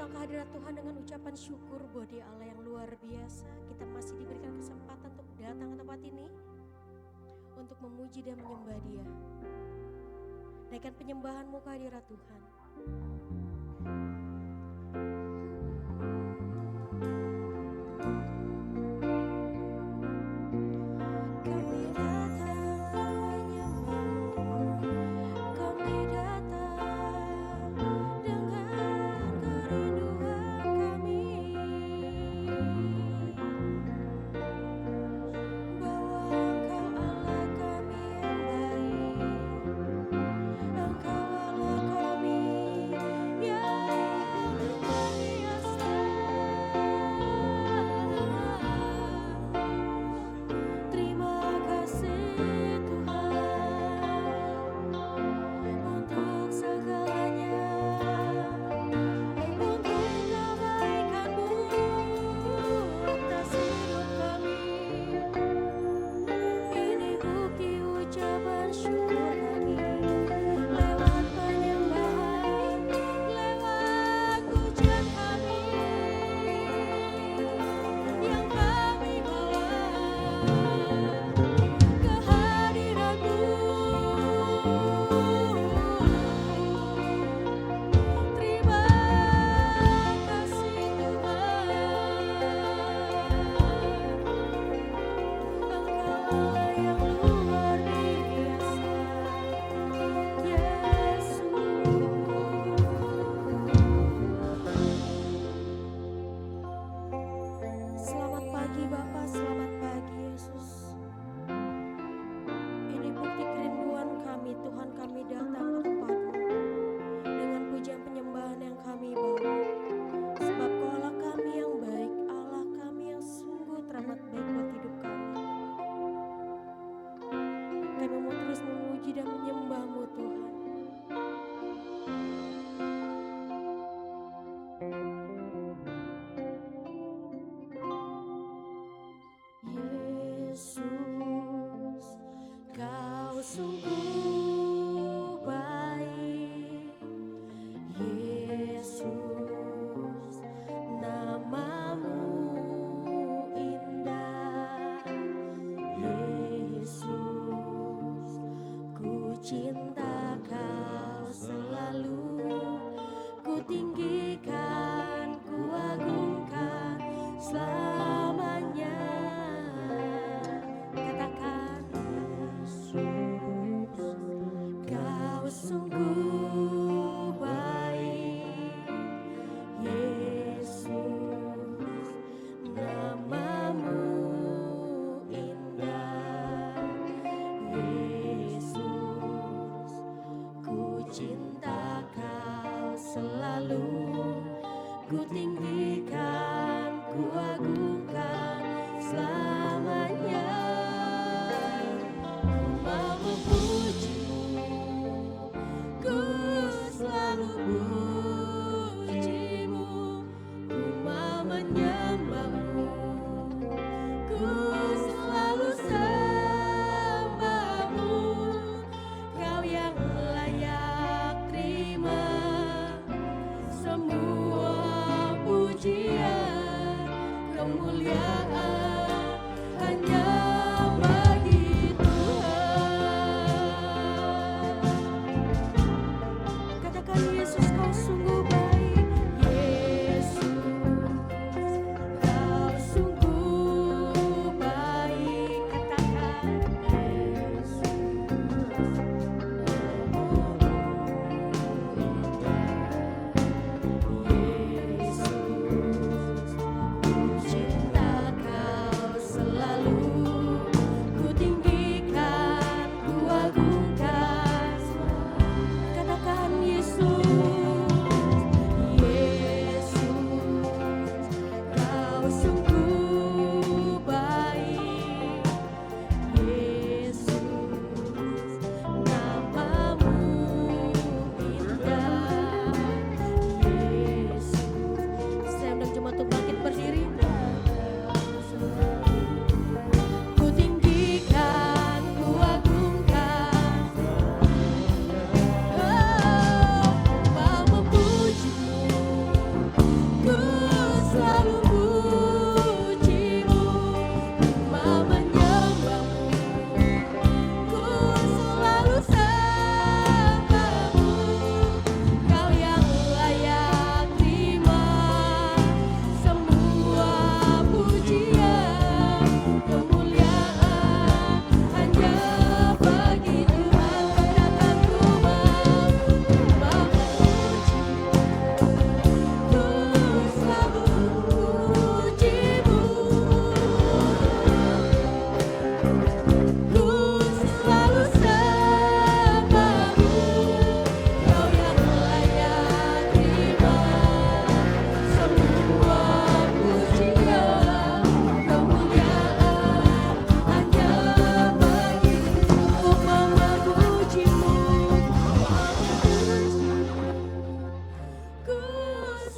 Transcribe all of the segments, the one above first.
datang ke hadirat Tuhan dengan ucapan syukur bahwa Dia Allah yang luar biasa. Kita masih diberikan kesempatan untuk datang ke tempat ini untuk memuji dan menyembah Dia. Naikkan penyembahanmu ke hadirat Tuhan. Cinta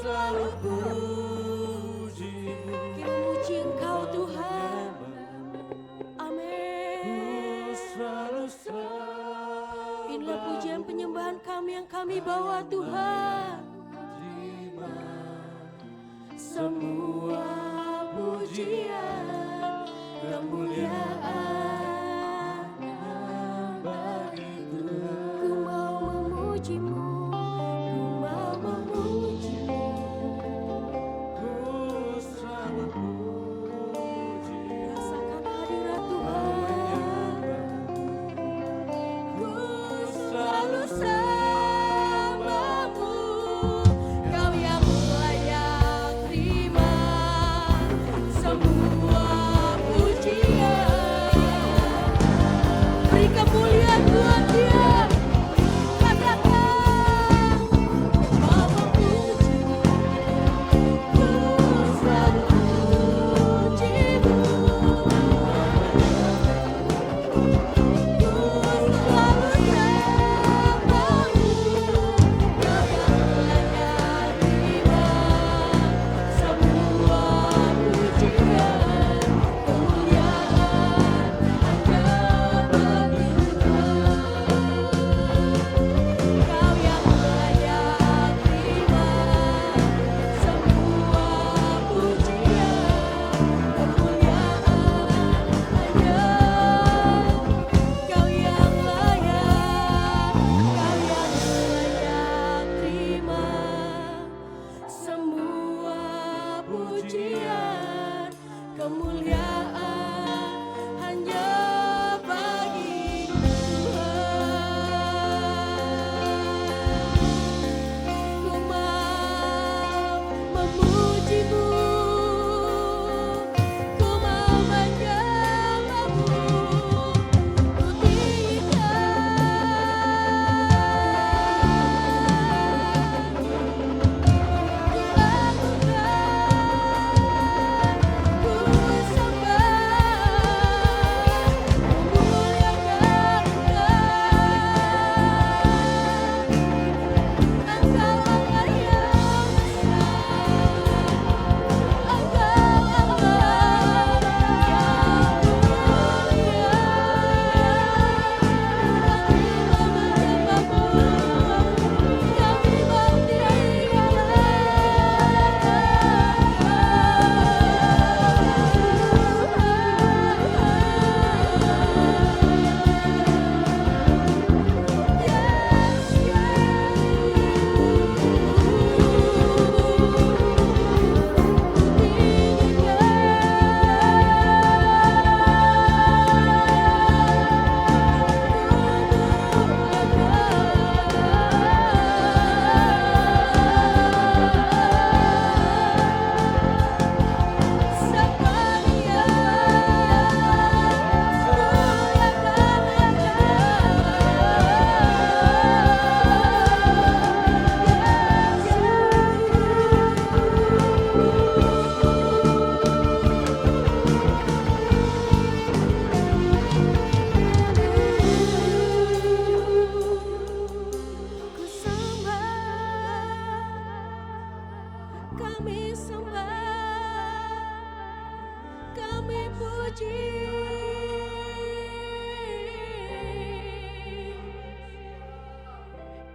selalu pujimu. Kami memuji Engkau Tuhan. Amin. Ku selalu sembah. Inilah pujian penyembahan kami yang kami bawa Tuhan. Terima semua pujian, kemuliaan bagi Tuhan. Ku mau memujimu, ku mau memujimu. Ku selalu puji. Rasakan hadirat Tuhan. Ku selalu sembahmu, Kau yang layak terima semua pujian. Beri kemuliaan buat Dia. Katakan, mau memujimu, ku selalu pujimu. Ku selalu sembahmu, Kau yang layak terima semua pujian, kemuliaan hanya bagi Tuhan. Kau yang layak terima semua pujian, kemuliaan hanya Kau yang layak terima semua pujian, kemuliaan hanya bagi Tuhan. Ku mau memujimu, ku mau menyembahmu, ku Kami sembah, kami puji.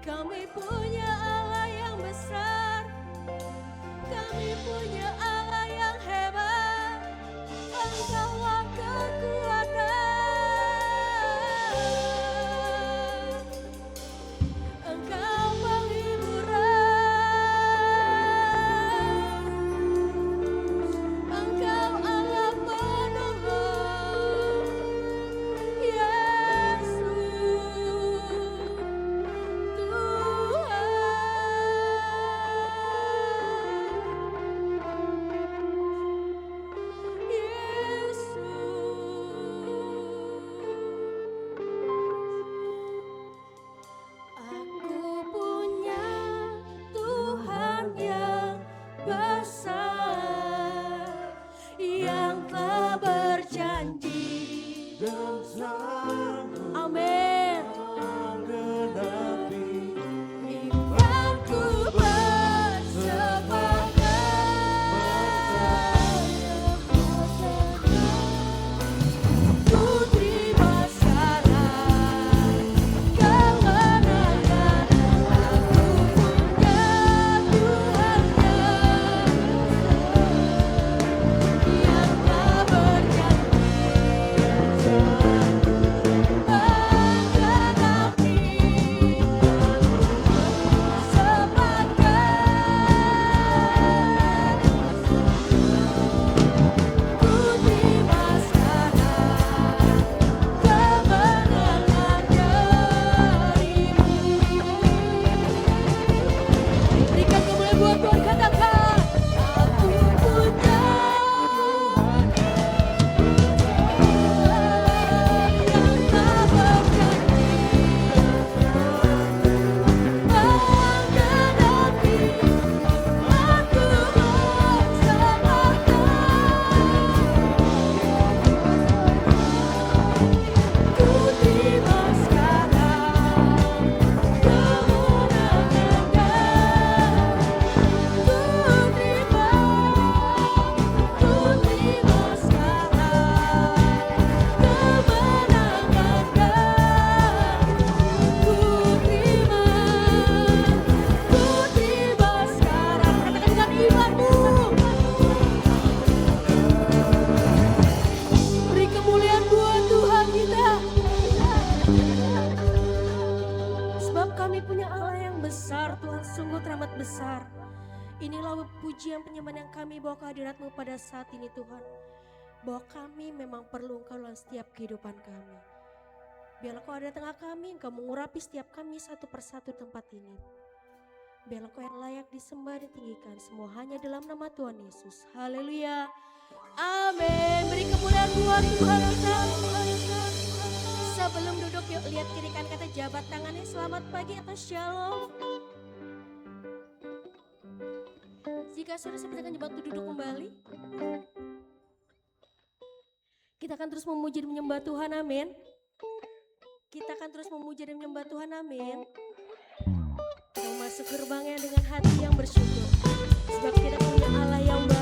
Kami punya Allah yang besar, kami punya Allah yang hebat. Engkaulah kekuatan, Engkau penghiburan, Engkau Allah penolong, Yesus Tuhan. Inilah pujian penyembahan yang kami bawa ke hadirat-Mu pada saat ini Tuhan. Bahwa kami memang perlu Engkau dalam setiap kehidupan kami. Biarlah Kau ada di tengah kami, Engkau mengurapi setiap kami satu persatu tempat ini. Biarlah Kau yang layak disembah dan ditinggikan, semua hanya dalam nama Tuhan Yesus. Haleluya. Amin. Beri kemuliaan buat Tuhan kita. Sebelum duduk yuk lihat kiri kanan kata jabat tangannya, selamat pagi atau shalom. Jika sudah seperti akan waktu duduk kembali, kita akan terus memuji dan menyembah Tuhan, amin. Kita akan terus memuji dan menyembah Tuhan, amin. Kita masuk gerbangnya dengan hati yang bersyukur, sebab kita punya Allah yang baik.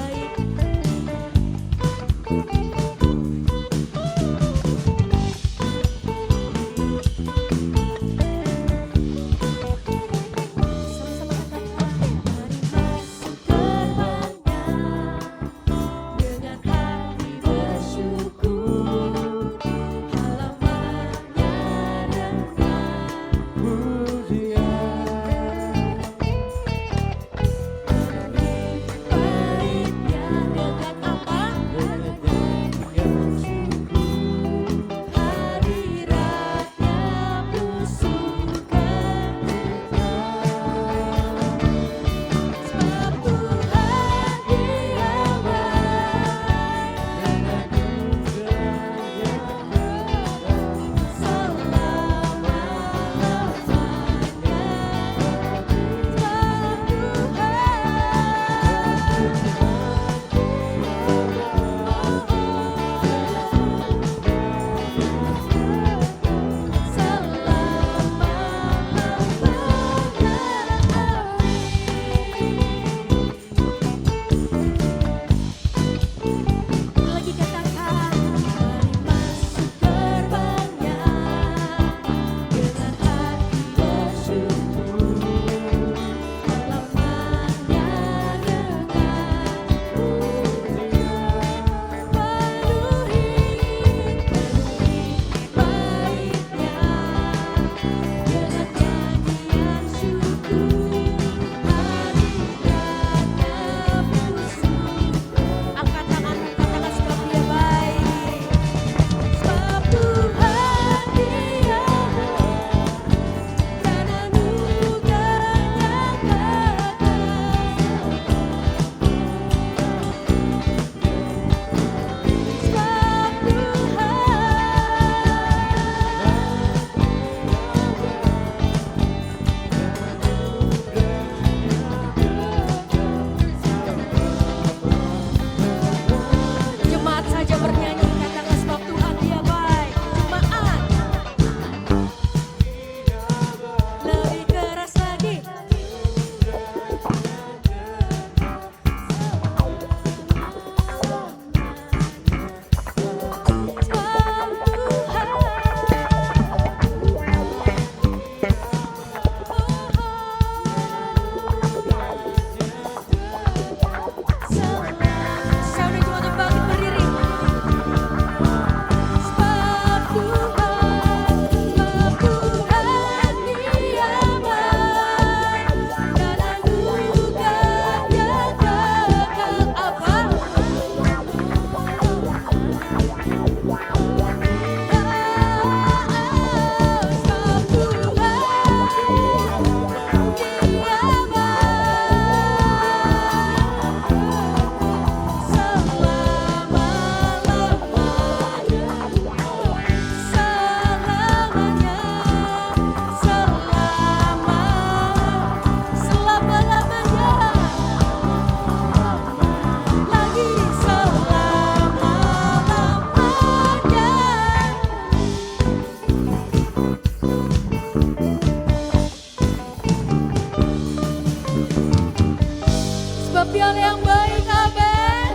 Piala yang baik, amin.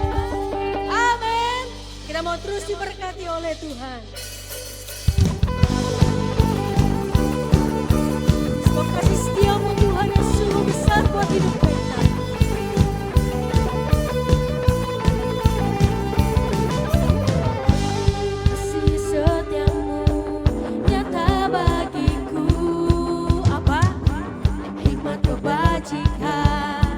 Amin. Kita mau terus diberkati oleh Tuhan. Sebab kasih setiamu Tuhan yang sungguh besar buat hidup kita. Kasih setiamu nyata bagiku. Apa? Hikmat kebajikan.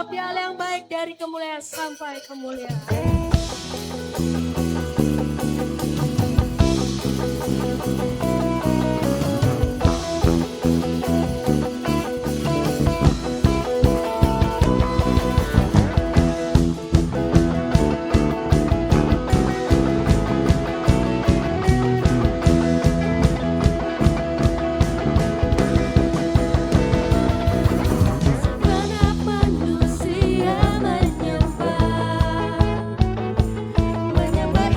Sebab Dia Allah yang baik dari kemuliaan sampai kemuliaan. Segenap manusia menyembah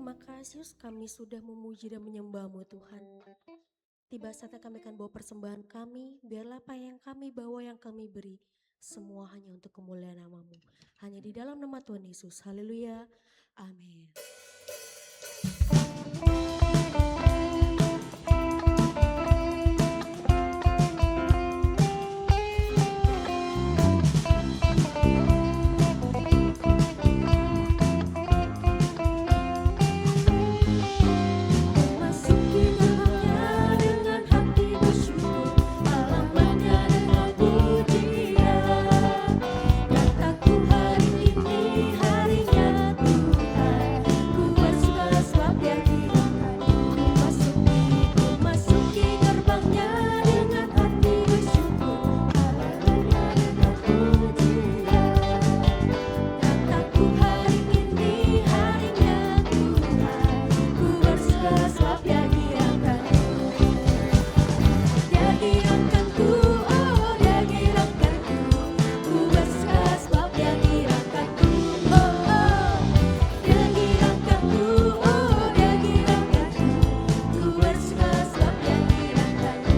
terima kasih Yesus, kami sudah memuji dan menyembah-Mu Tuhan. Tiba saatnya kami akan bawa persembahan kami, biarlah apa yang kami bawa, yang kami beri, semua hanya untuk kemuliaan nama-Mu. Hanya di dalam nama Tuhan Yesus, haleluya, amin. Memasuki gerbangnya dengan hati bersyukur, halamannya dengan pujian. Kataku hari ini harinya Tuhan, ku bersuka sebab Dia kiranya. Memasuki gerbangnya dengan hati bersyukur, halamannya dengan pujian. Kataku hari ini harinya Tuhan, ku bersuka sebab Dia girakan. Dia girakanku, oh Dia girakanku, ku bersuka sebab Dia girakanku. Oh oh, Dia girakanku, oh Dia girakanku, ku bersuka sebab Dia girakanku.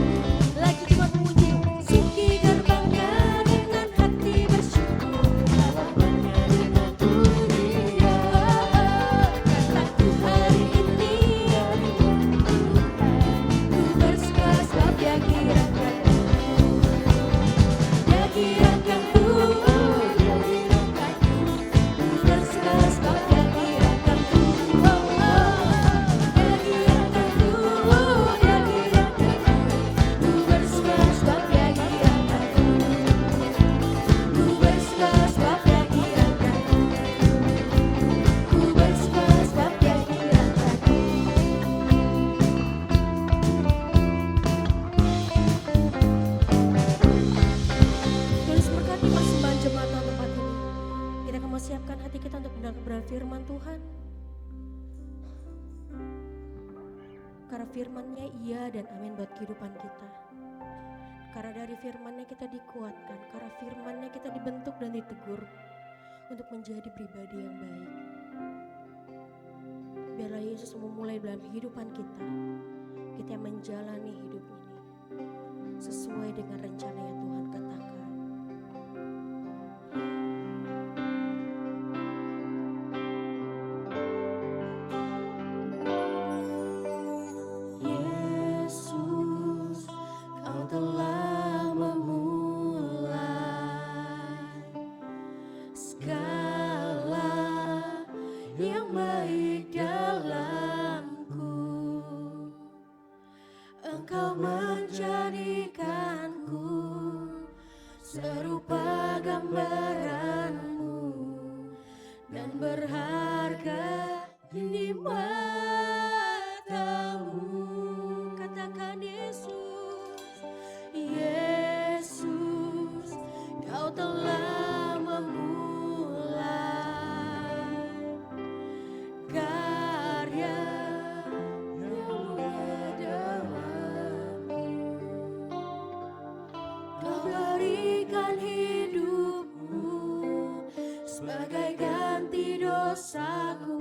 Lagi cuma memuji, suki gerbangnya dengan hati bersyukur, halamannya dengan pujian. Kataku hari ini harinya Tuhan, ku bersuka sebab Dia girakanku. Dia girakanku, oh Dia girakanku, ku bersuka sebab Dia girakanku. Oh oh, Dia girakanku, oh Dia girakanku, ku bersuka sebab Dia girakanku. Ku bersuka sebab Dia girakanku, ku bersuka sebab Dia girakanku. Tuhan berkati persembahan jemaat dalam tempat ini. Kita akan mempersiapkan hati kita untuk mendengar firman Tuhan. Karena firman-Nya iya dan amin buat kehidupan kita. Karena dari firman-Nya kita dikuatkan, karena firman-Nya kita dibentuk dan ditegur untuk menjadi pribadi yang baik. Biarlah Yesus memulai dalam kehidupan kita, kita yang menjalani hidup ini sesuai dengan rencana yang Tuhan katakan. Yesus, Kau telah memulai segala yang baik dalamku. Engkau menjadikanku serupa gambaran-Mu dan berharga di mata-Mu. Katakan Yesus, Yesus, Kau telah memulai karya yang mulia dalamku. Kau berikan hidup-Mu sebagai ganti dosaku.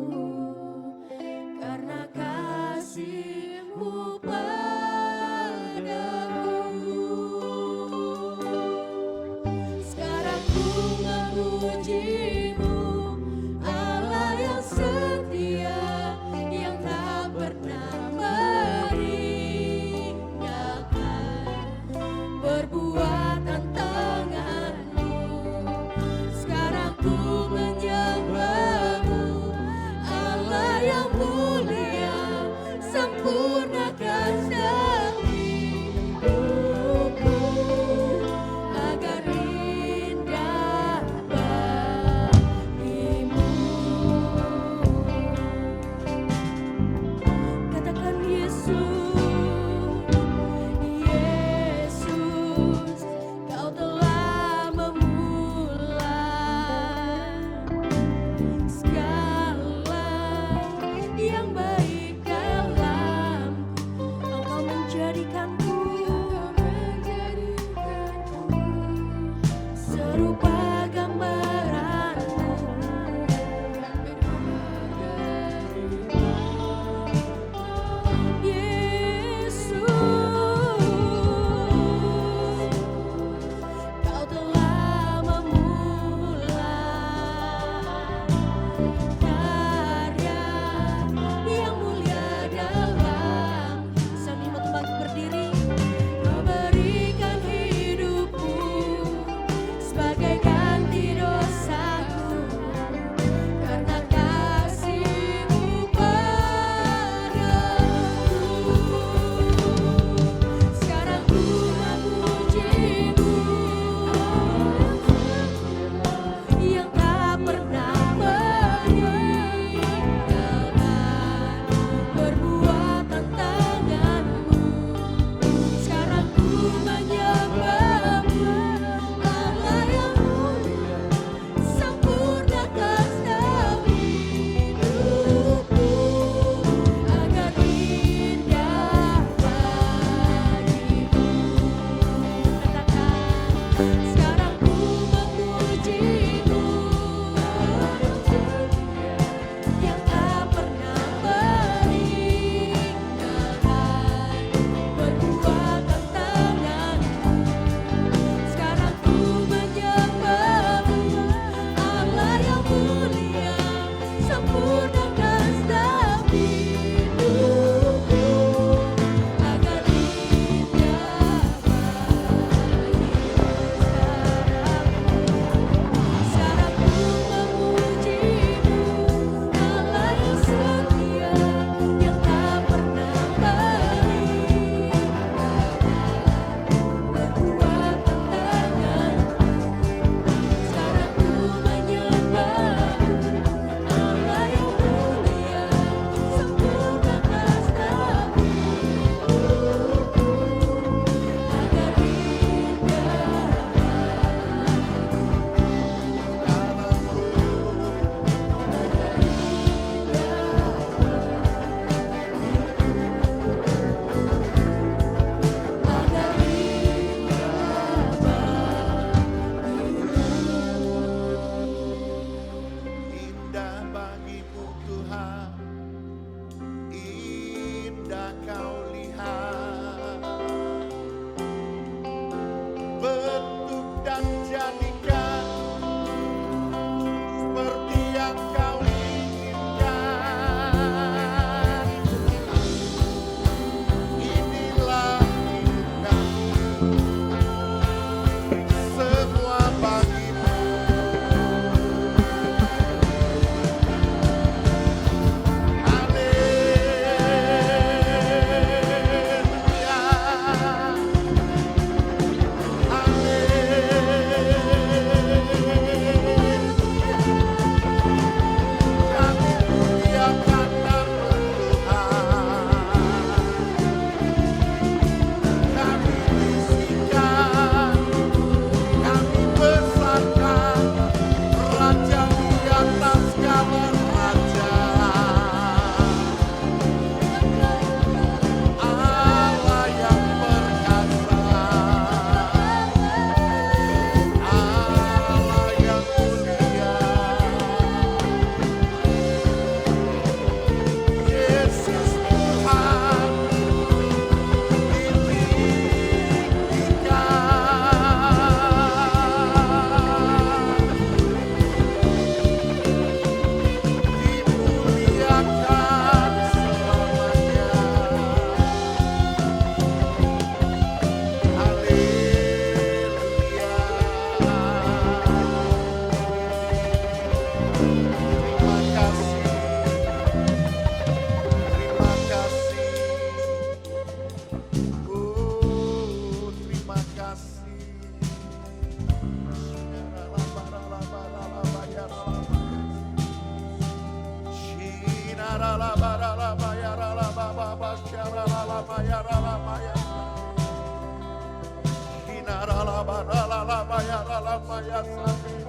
maya sami.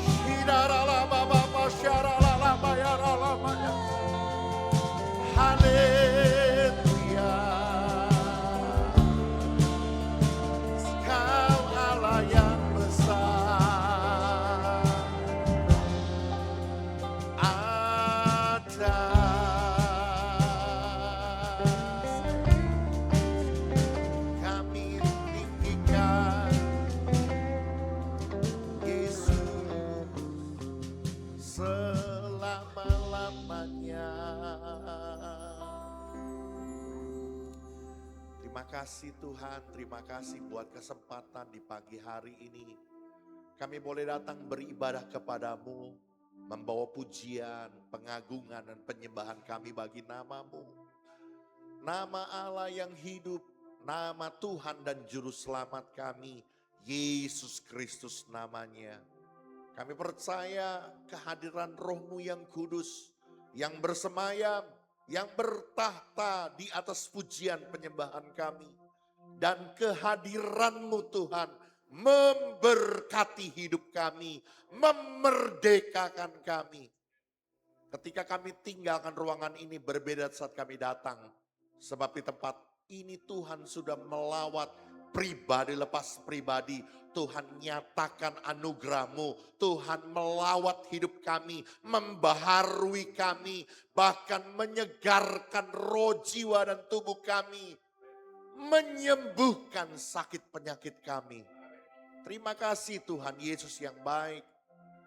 Shirala baba masyarala maya rala maya. Haleluya. Kau Allah yang besar. Kami tinggikan Yesus selama-lamanya. Terima kasih Tuhan, terima kasih buat kesempatan di pagi hari ini. Kami boleh datang beribadah kepadamu, membawa pujian, pengagungan dan penyembahan kami bagi nama-Mu. Nama Allah yang hidup, nama Tuhan dan Juru Selamat kami, Yesus Kristus namanya. Kami percaya kehadiran Roh-Mu yang kudus, yang bersemayam, yang bertahta di atas pujian penyembahan kami. Dan kehadiran-Mu Tuhan memberkati hidup kami, memerdekakan kami. Ketika kami tinggalkan ruangan ini berbeda saat kami datang. Sebab di tempat ini Tuhan sudah melawat pribadi lepas pribadi. Tuhan nyatakan anugerah-Mu. Tuhan melawat hidup kami, membaharui kami. Bahkan menyegarkan roh, jiwa dan tubuh kami. Menyembuhkan sakit penyakit kami. Terima kasih Tuhan Yesus yang baik.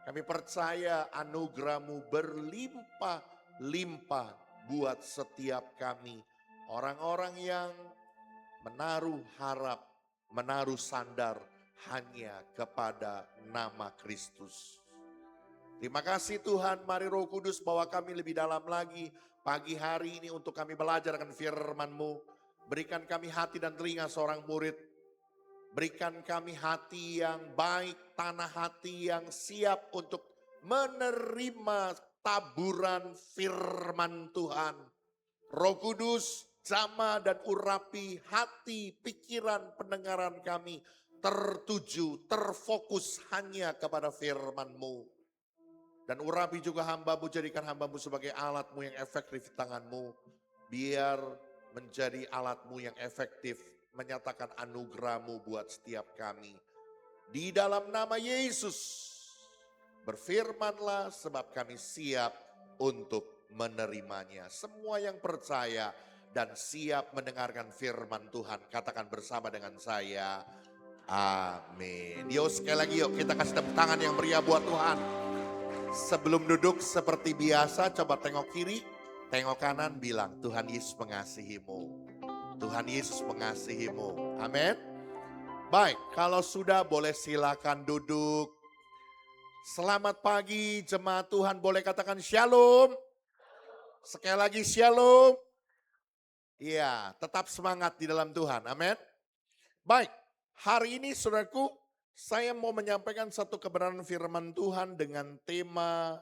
Kami percaya anugerah-Mu berlimpah-limpah buat setiap kami. Orang-orang yang menaruh harap, menaruh sandar hanya kepada nama Kristus. Terima kasih Tuhan, mari Roh Kudus bawa kami lebih dalam lagi pagi hari ini untuk kami belajar akan firman-Mu. Berikan kami hati dan telinga seorang murid. Berikan kami hati yang baik, tanah hati yang siap untuk menerima taburan firman Tuhan. Roh Kudus, jamah dan urapi hati, pikiran, pendengaran kami tertuju, terfokus hanya kepada firman-Mu. Dan urapi juga hamba-Mu, jadikan hamba-Mu sebagai alat-Mu yang efektif di tangan-Mu. Biar menjadi alat-Mu yang efektif, menyatakan anugerah-Mu buat setiap kami. Di dalam nama Yesus, berfirmanlah sebab kami siap untuk menerimanya. Semua yang percaya dan siap mendengarkan firman Tuhan, katakan bersama dengan saya, amin. Yuk sekali lagi yuk kita kasih tepuk tangan yang meriah buat Tuhan. Sebelum duduk seperti biasa, coba tengok kiri, tengok kanan, bilang Tuhan Yesus mengasihimu. Tuhan Yesus mengasihimu. Amin. Baik, kalau sudah boleh silakan duduk. Selamat pagi jemaat Tuhan, boleh katakan shalom. Sekali lagi shalom. Iya, tetap semangat di dalam Tuhan. Amin. Baik, hari ini saudaraku, saya mau menyampaikan satu kebenaran firman Tuhan dengan tema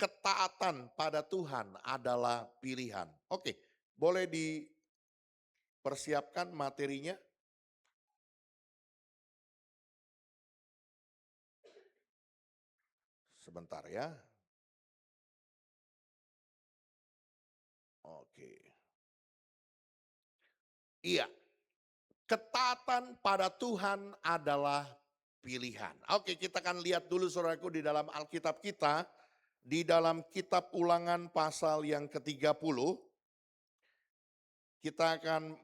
ketaatan pada Tuhan adalah pilihan. Oke, boleh dipersiapkan materinya. Sebentar ya. Oke. Iya, ketaatan pada Tuhan adalah pilihan. Oke, kita akan lihat dulu saudaraku di dalam Alkitab kita. Di dalam kitab Ulangan pasal yang ke-30. Kita akan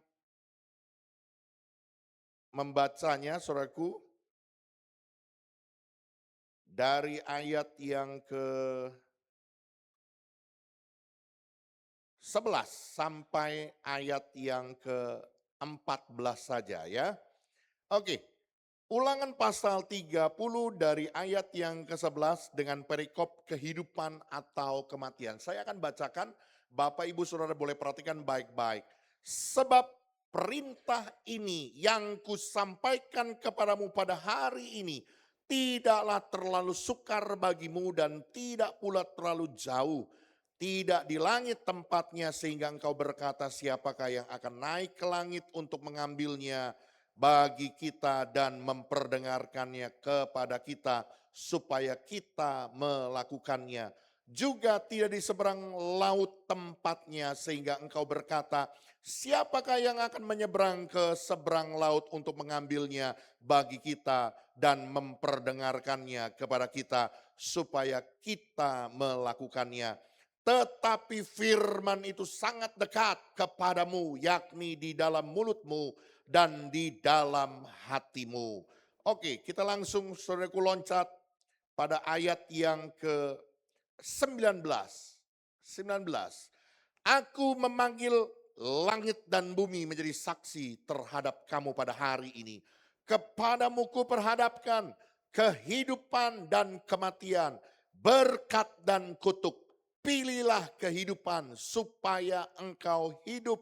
membacanya saudaraku. Dari ayat yang ke-11 sampai ayat yang ke-14 saja ya. Oke, Ulangan pasal 30 dari ayat yang ke-11 dengan perikop kehidupan atau kematian. Saya akan bacakan, Bapak Ibu Saudara boleh perhatikan baik-baik. Sebab perintah ini yang kusampaikan kepadamu pada hari ini tidaklah terlalu sukar bagimu dan tidak pula terlalu jauh. Tidak di langit tempatnya sehingga engkau berkata siapakah yang akan naik ke langit untuk mengambilnya. bagi kita dan memperdengarkannya kepada kita supaya kita melakukannya. Juga tidak di seberang laut tempatnya sehingga engkau berkata, siapakah yang akan menyeberang ke seberang laut untuk mengambilnya bagi kita dan memperdengarkannya kepada kita supaya kita melakukannya. Tetapi firman itu sangat dekat kepadamu, yakni di dalam mulutmu dan di dalam hatimu. Oke, kita langsung saudaraku loncat pada ayat yang ke-19. 19. Aku memanggil langit dan bumi menjadi saksi terhadap kamu pada hari ini. Kepadamu kuperhadapkan kehidupan dan kematian, berkat dan kutuk. Pilihlah kehidupan supaya engkau hidup,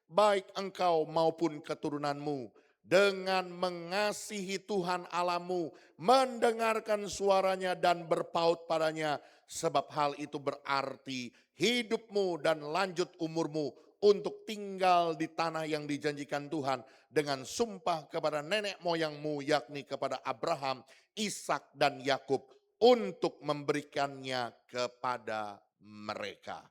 baik engkau maupun keturunanmu, dengan mengasihi Tuhan Allahmu, mendengarkan suaranya dan berpaut padanya, sebab hal itu berarti hidupmu dan lanjut umurmu untuk tinggal di tanah yang dijanjikan Tuhan dengan sumpah kepada nenek moyangmu, yakni kepada Abraham, Ishak dan Yakub, untuk memberikannya kepada mereka.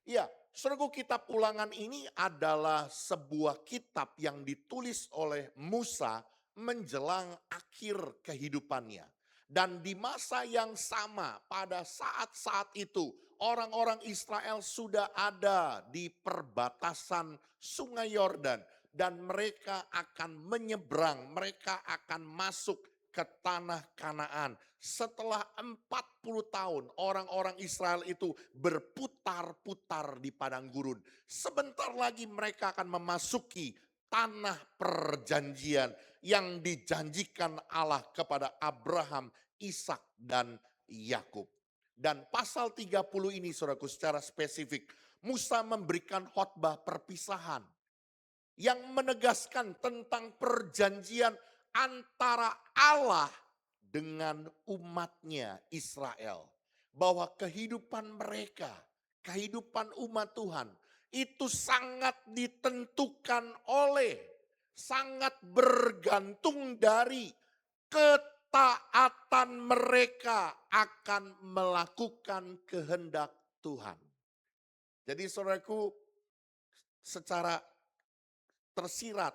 Ya, saudaraku, kitab Ulangan ini adalah sebuah kitab yang ditulis oleh Musa menjelang akhir kehidupannya. Dan di masa yang sama, pada saat-saat itu, orang-orang Israel sudah ada di perbatasan Sungai Yordan. Dan mereka akan menyeberang, mereka akan masuk ke tanah Kanaan. Setelah 40 tahun orang-orang Israel itu berputar-putar di padang gurun. Sebentar lagi mereka akan memasuki tanah perjanjian yang dijanjikan Allah kepada Abraham, Ishak dan Yakub. Dan pasal 30 ini saudaraku secara spesifik, Musa memberikan khotbah perpisahan yang menegaskan tentang perjanjian antara Allah dengan umatnya Israel. Bahwa kehidupan mereka, kehidupan umat Tuhan itu sangat ditentukan oleh, sangat bergantung dari ketaatan mereka akan melakukan kehendak Tuhan. Jadi saudaraku, secara tersirat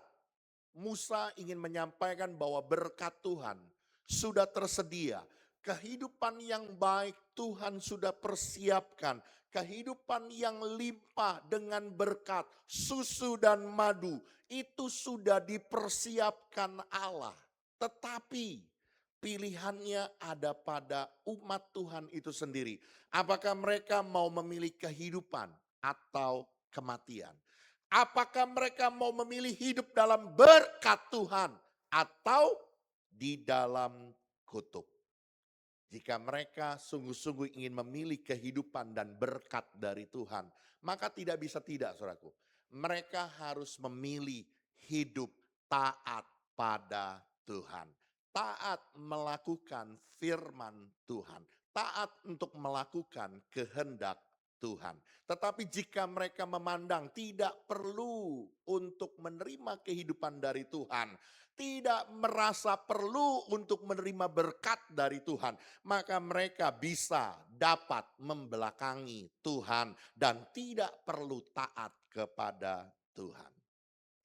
Musa ingin menyampaikan bahwa berkat Tuhan sudah tersedia. Kehidupan yang baik Tuhan sudah persiapkan. Kehidupan yang limpah dengan berkat, susu dan madu, itu sudah dipersiapkan Allah. Tetapi pilihannya ada pada umat Tuhan itu sendiri. Apakah mereka mau memilih kehidupan atau kematian? Apakah mereka mau memilih hidup dalam berkat Tuhan atau di dalam kutuk? Jika mereka sungguh-sungguh ingin memilih kehidupan dan berkat dari Tuhan, maka tidak bisa tidak, saudaraku. Mereka harus memilih hidup taat pada Tuhan. Taat melakukan firman Tuhan. Taat untuk melakukan kehendak Tuhan. Tetapi jika mereka memandang tidak perlu untuk menerima kehidupan dari Tuhan, tidak merasa perlu untuk menerima berkat dari Tuhan, maka mereka bisa dapat membelakangi Tuhan dan tidak perlu taat kepada Tuhan.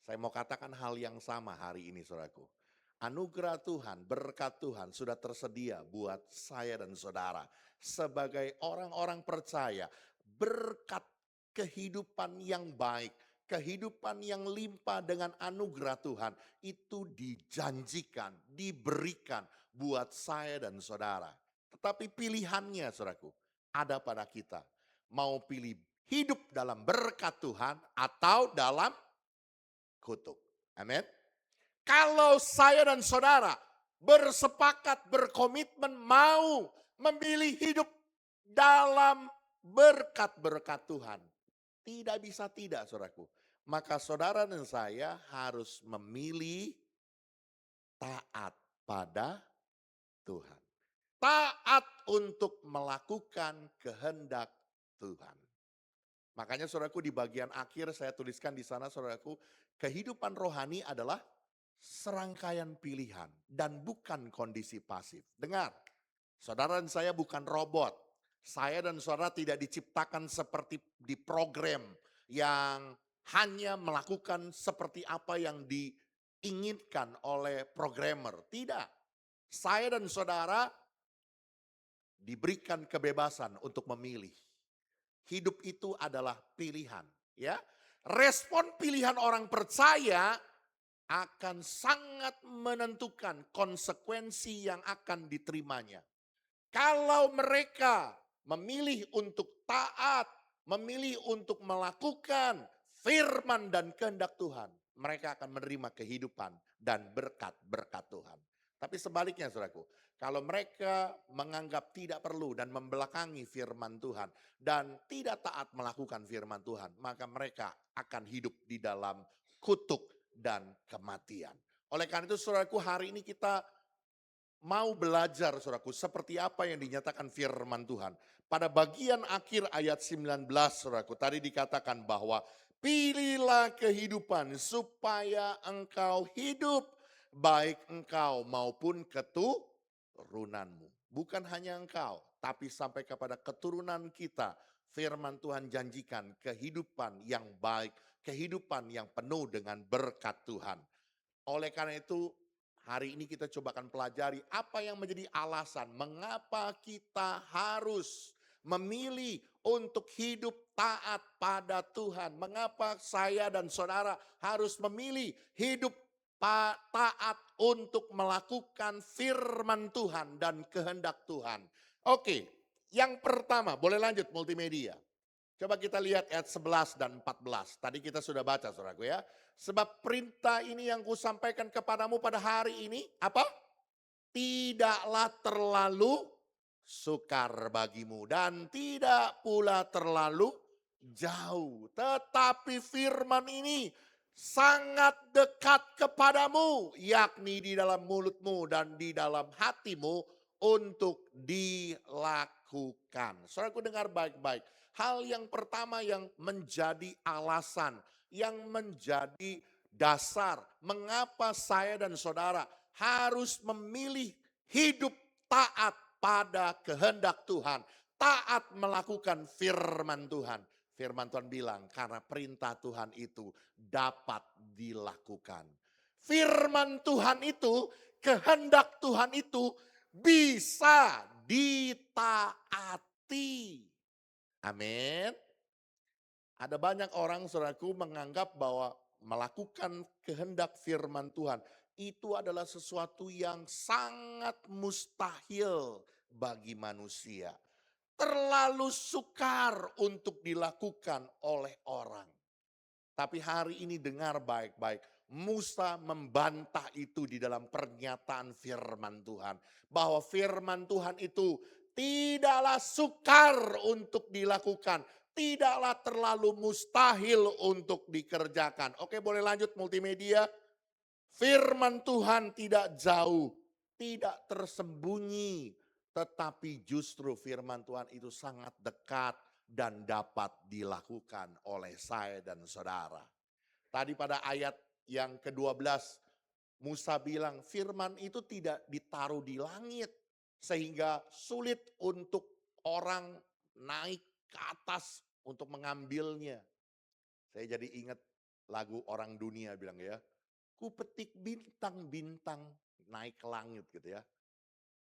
Saya mau katakan hal yang sama hari ini, saudaraku. Anugerah Tuhan, berkat Tuhan sudah tersedia buat saya dan saudara. Sebagai orang-orang percaya, berkat kehidupan yang baik, kehidupan yang limpah dengan anugerah Tuhan, itu dijanjikan, diberikan buat saya dan saudara. Tetapi pilihannya, saudaraku, ada pada kita. Mau pilih hidup dalam berkat Tuhan atau dalam kutuk. Amin. Kalau saya dan saudara bersepakat, berkomitmen mau memilih hidup dalam berkat-berkat Tuhan, tidak bisa tidak, saudaraku. Maka saudara dan saya harus memilih taat pada Tuhan. Taat untuk melakukan kehendak Tuhan. Makanya saudaraku, di bagian akhir saya tuliskan di sana, saudaraku, kehidupan rohani adalah serangkaian pilihan dan bukan kondisi pasif. Dengar, saudara dan saya bukan robot. Saya dan saudara tidak diciptakan seperti di program yang hanya melakukan seperti apa yang diinginkan oleh programmer. Tidak. Saya dan saudara diberikan kebebasan untuk memilih. Hidup itu adalah pilihan, ya. Respon pilihan orang percaya akan sangat menentukan konsekuensi yang akan diterimanya. Kalau mereka memilih untuk taat, memilih untuk melakukan firman dan kehendak Tuhan, mereka akan menerima kehidupan dan berkat-berkat Tuhan. Tapi sebaliknya saudaraku, kalau mereka menganggap tidak perlu dan membelakangi firman Tuhan dan tidak taat melakukan firman Tuhan, maka mereka akan hidup di dalam kutuk dan kematian. Oleh karena itu saudaraku, hari ini kita mau belajar saudaraku seperti apa yang dinyatakan firman Tuhan. Pada bagian akhir ayat 19 saudaraku tadi dikatakan bahwa pilihlah kehidupan supaya engkau hidup, baik engkau maupun keturunanmu. Bukan hanya engkau, tapi sampai kepada keturunan kita. Firman Tuhan janjikan kehidupan yang baik, kehidupan yang penuh dengan berkat Tuhan. Oleh karena itu, hari ini kita coba akan pelajari apa yang menjadi alasan mengapa kita harus memilih untuk hidup taat pada Tuhan. Mengapa saya dan saudara harus memilih hidup taat untuk melakukan firman Tuhan dan kehendak Tuhan. Oke, yang pertama, boleh lanjut multimedia. Coba kita lihat ayat 11 dan 14. Tadi kita sudah baca saudaraku ya. Sebab perintah ini yang kusampaikan kepadamu pada hari ini, apa? Tidaklah terlalu sukar bagimu dan tidak pula terlalu jauh. Tetapi firman ini sangat dekat kepadamu, yakni di dalam mulutmu dan di dalam hatimu untuk dilakukan. Saudaraku dengar baik-baik. Hal yang pertama yang menjadi alasan, yang menjadi dasar mengapa saya dan saudara harus memilih hidup taat pada kehendak Tuhan. Taat melakukan firman Tuhan. Firman Tuhan bilang karena perintah Tuhan itu dapat dilakukan. Firman Tuhan itu, kehendak Tuhan itu bisa ditaati. Amin. Ada banyak orang saudaraku menganggap bahwa melakukan kehendak firman Tuhan itu adalah sesuatu yang sangat mustahil bagi manusia. Terlalu sukar untuk dilakukan oleh orang. Tapi hari ini dengar baik-baik. Musa membantah itu di dalam pernyataan firman Tuhan. Bahwa firman Tuhan itu tidaklah sukar untuk dilakukan. Tidaklah terlalu mustahil untuk dikerjakan. Oke, boleh lanjut multimedia. Firman Tuhan tidak jauh, tidak tersembunyi. Tetapi justru firman Tuhan itu sangat dekat dan dapat dilakukan oleh saya dan saudara. Tadi pada ayat yang ke-12, Musa bilang firman itu tidak ditaruh di langit. Sehingga sulit untuk orang naik ke atas untuk mengambilnya. Saya jadi ingat lagu orang dunia bilang ya, ku petik bintang-bintang naik ke langit gitu ya.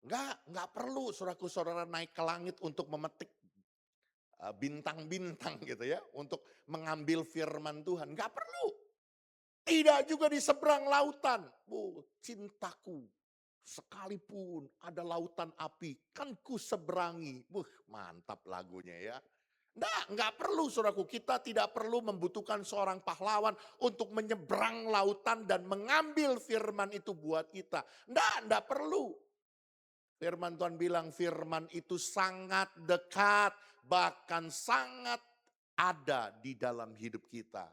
Enggak perlu saudara-saudara naik ke langit untuk memetik bintang-bintang gitu ya. Untuk mengambil firman Tuhan, enggak perlu. Tidak juga di seberang lautan. Oh, cintaku, sekalipun ada lautan api, kan ku seberangi. Mantap lagunya ya. Enggak perlu saudaraku, kita tidak perlu membutuhkan seorang pahlawan untuk menyeberang lautan dan mengambil firman itu buat kita. Enggak perlu. Firman Tuhan bilang firman itu sangat dekat, bahkan sangat ada di dalam hidup kita.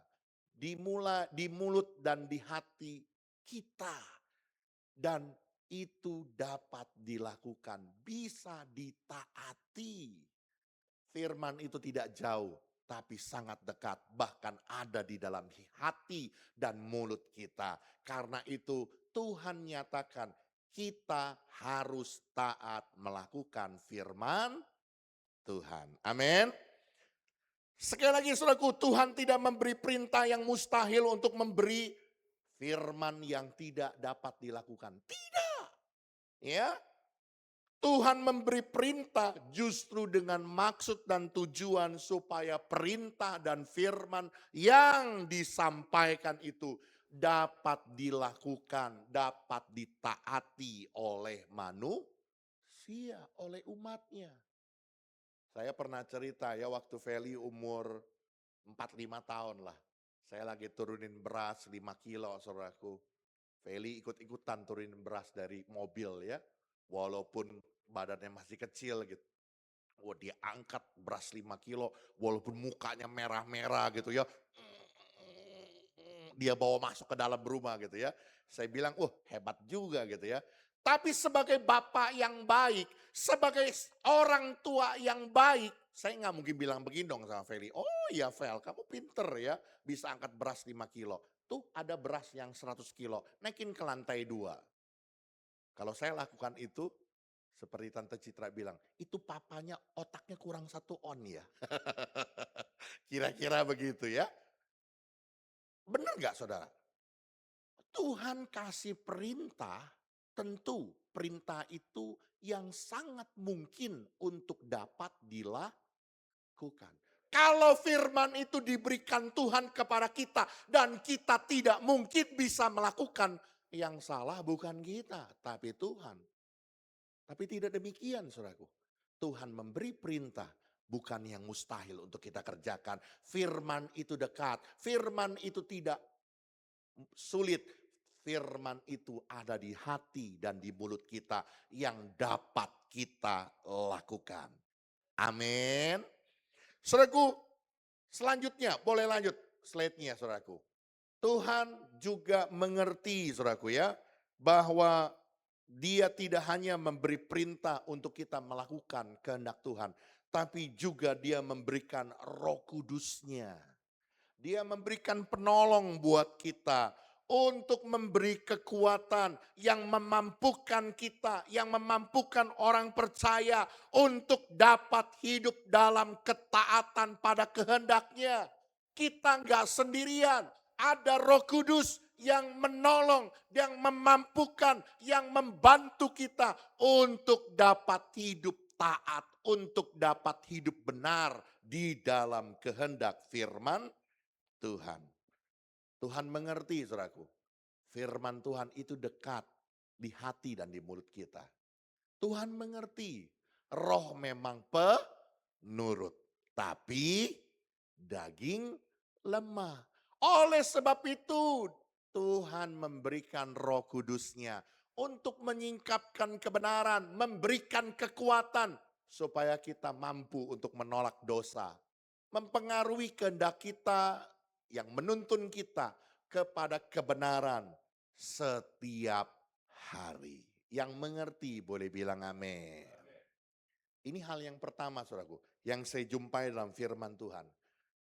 Di mulut dan di hati kita. Dan itu dapat dilakukan, bisa ditaati. Firman itu tidak jauh. tapi sangat dekat, bahkan ada di dalam hati dan mulut kita. Karena itu Tuhan nyatakan kita harus taat melakukan firman Tuhan. Amin. Sekali lagi saudaraku, Tuhan tidak memberi perintah yang mustahil untuk memberi firman yang tidak dapat dilakukan. Tidak. Ya. Tuhan memberi perintah justru dengan maksud dan tujuan supaya perintah dan firman yang disampaikan itu dapat dilakukan, dapat ditaati oleh manusia, oleh umatnya. Saya pernah cerita ya waktu Feli umur 45 tahun lah. Saya lagi turunin beras 5 kilo saudaraku. Feli ikut-ikutan turunin beras dari mobil ya. Walaupun badannya masih kecil gitu. Wah dia angkat beras 5 kilo walaupun mukanya merah-merah gitu ya. Dia bawa masuk ke dalam rumah gitu ya. Saya bilang, hebat juga gitu ya. Tapi sebagai bapak yang baik, sebagai orang tua yang baik, saya nggak mungkin bilang begini dong sama Feli. Oh iya Fel, kamu pinter ya, bisa angkat beras 5 kilo. Tuh ada beras yang 100 kilo, naikin ke lantai 2. Kalau saya lakukan itu, seperti Tante Citra bilang, itu papanya otaknya kurang 1 on ya. Kira-kira begitu ya. Benar nggak saudara? Tuhan kasih perintah, tentu perintah itu yang sangat mungkin untuk dapat dilakukan. Kalau firman itu diberikan Tuhan kepada kita dan kita tidak mungkin bisa melakukan, yang salah bukan kita, tapi Tuhan. Tapi tidak demikian saudaraku. Tuhan memberi perintah bukan yang mustahil untuk kita kerjakan. Firman itu dekat, firman itu tidak sulit. Firman itu ada di hati dan di mulut kita yang dapat kita lakukan. Amin. Saudaraku, selanjutnya boleh lanjut slide-nya saudaraku. Tuhan juga mengerti saudaraku ya, bahwa Dia tidak hanya memberi perintah untuk kita melakukan kehendak Tuhan, tapi juga Dia memberikan Roh Kudus-Nya. Dia memberikan penolong buat kita untuk memberi kekuatan yang memampukan kita, yang memampukan orang percaya untuk dapat hidup dalam ketaatan pada kehendak-Nya. Kita nggak sendirian, ada Roh Kudus yang menolong, yang memampukan, yang membantu kita untuk dapat hidup taat, untuk dapat hidup benar di dalam kehendak firman Tuhan. Tuhan mengerti saudaraku. Firman Tuhan itu dekat di hati dan di mulut kita. Tuhan mengerti. Roh memang penurut. Tapi daging lemah. Oleh sebab itu Tuhan memberikan Roh Kudus-Nya untuk menyingkapkan kebenaran, memberikan kekuatan supaya kita mampu untuk menolak dosa. Mempengaruhi kehendak kita yang menuntun kita kepada kebenaran setiap hari. Yang mengerti boleh bilang amin. Ini hal yang pertama saudaraku, yang saya jumpai dalam firman Tuhan.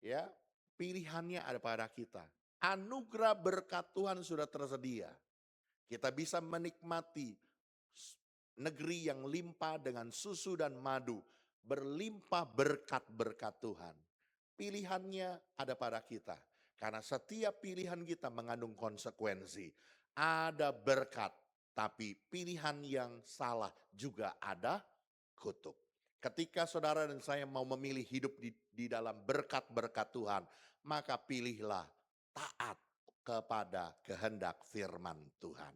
Ya, pilihannya ada pada kita. Anugerah berkat Tuhan sudah tersedia. Kita bisa menikmati negeri yang limpah dengan susu dan madu. Berlimpah berkat-berkat Tuhan. Pilihannya ada pada kita. Karena setiap pilihan kita mengandung konsekuensi. Ada berkat, tapi pilihan yang salah juga ada kutuk. Ketika saudara dan saya mau memilih hidup di dalam berkat-berkat Tuhan, maka pilihlah taat kepada kehendak firman Tuhan.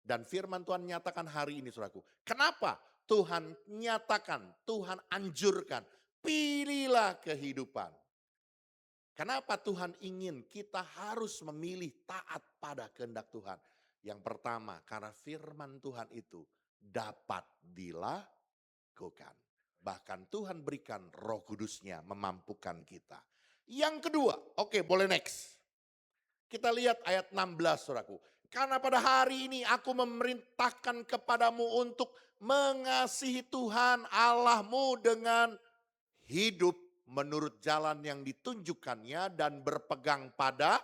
Dan firman Tuhan nyatakan hari ini saudaraku. Kenapa Tuhan nyatakan, Tuhan anjurkan, pilihlah kehidupan. Kenapa Tuhan ingin kita harus memilih taat pada kehendak Tuhan? Yang pertama, karena firman Tuhan itu dapat dilakukan. Bahkan Tuhan berikan Roh Kudus-Nya memampukan kita. Yang kedua, oke boleh next. Kita lihat ayat 16 saudaraku. Karena pada hari ini aku memerintahkan kepadamu untuk mengasihi Tuhan Allahmu dengan hidup menurut jalan yang ditunjukkannya dan berpegang pada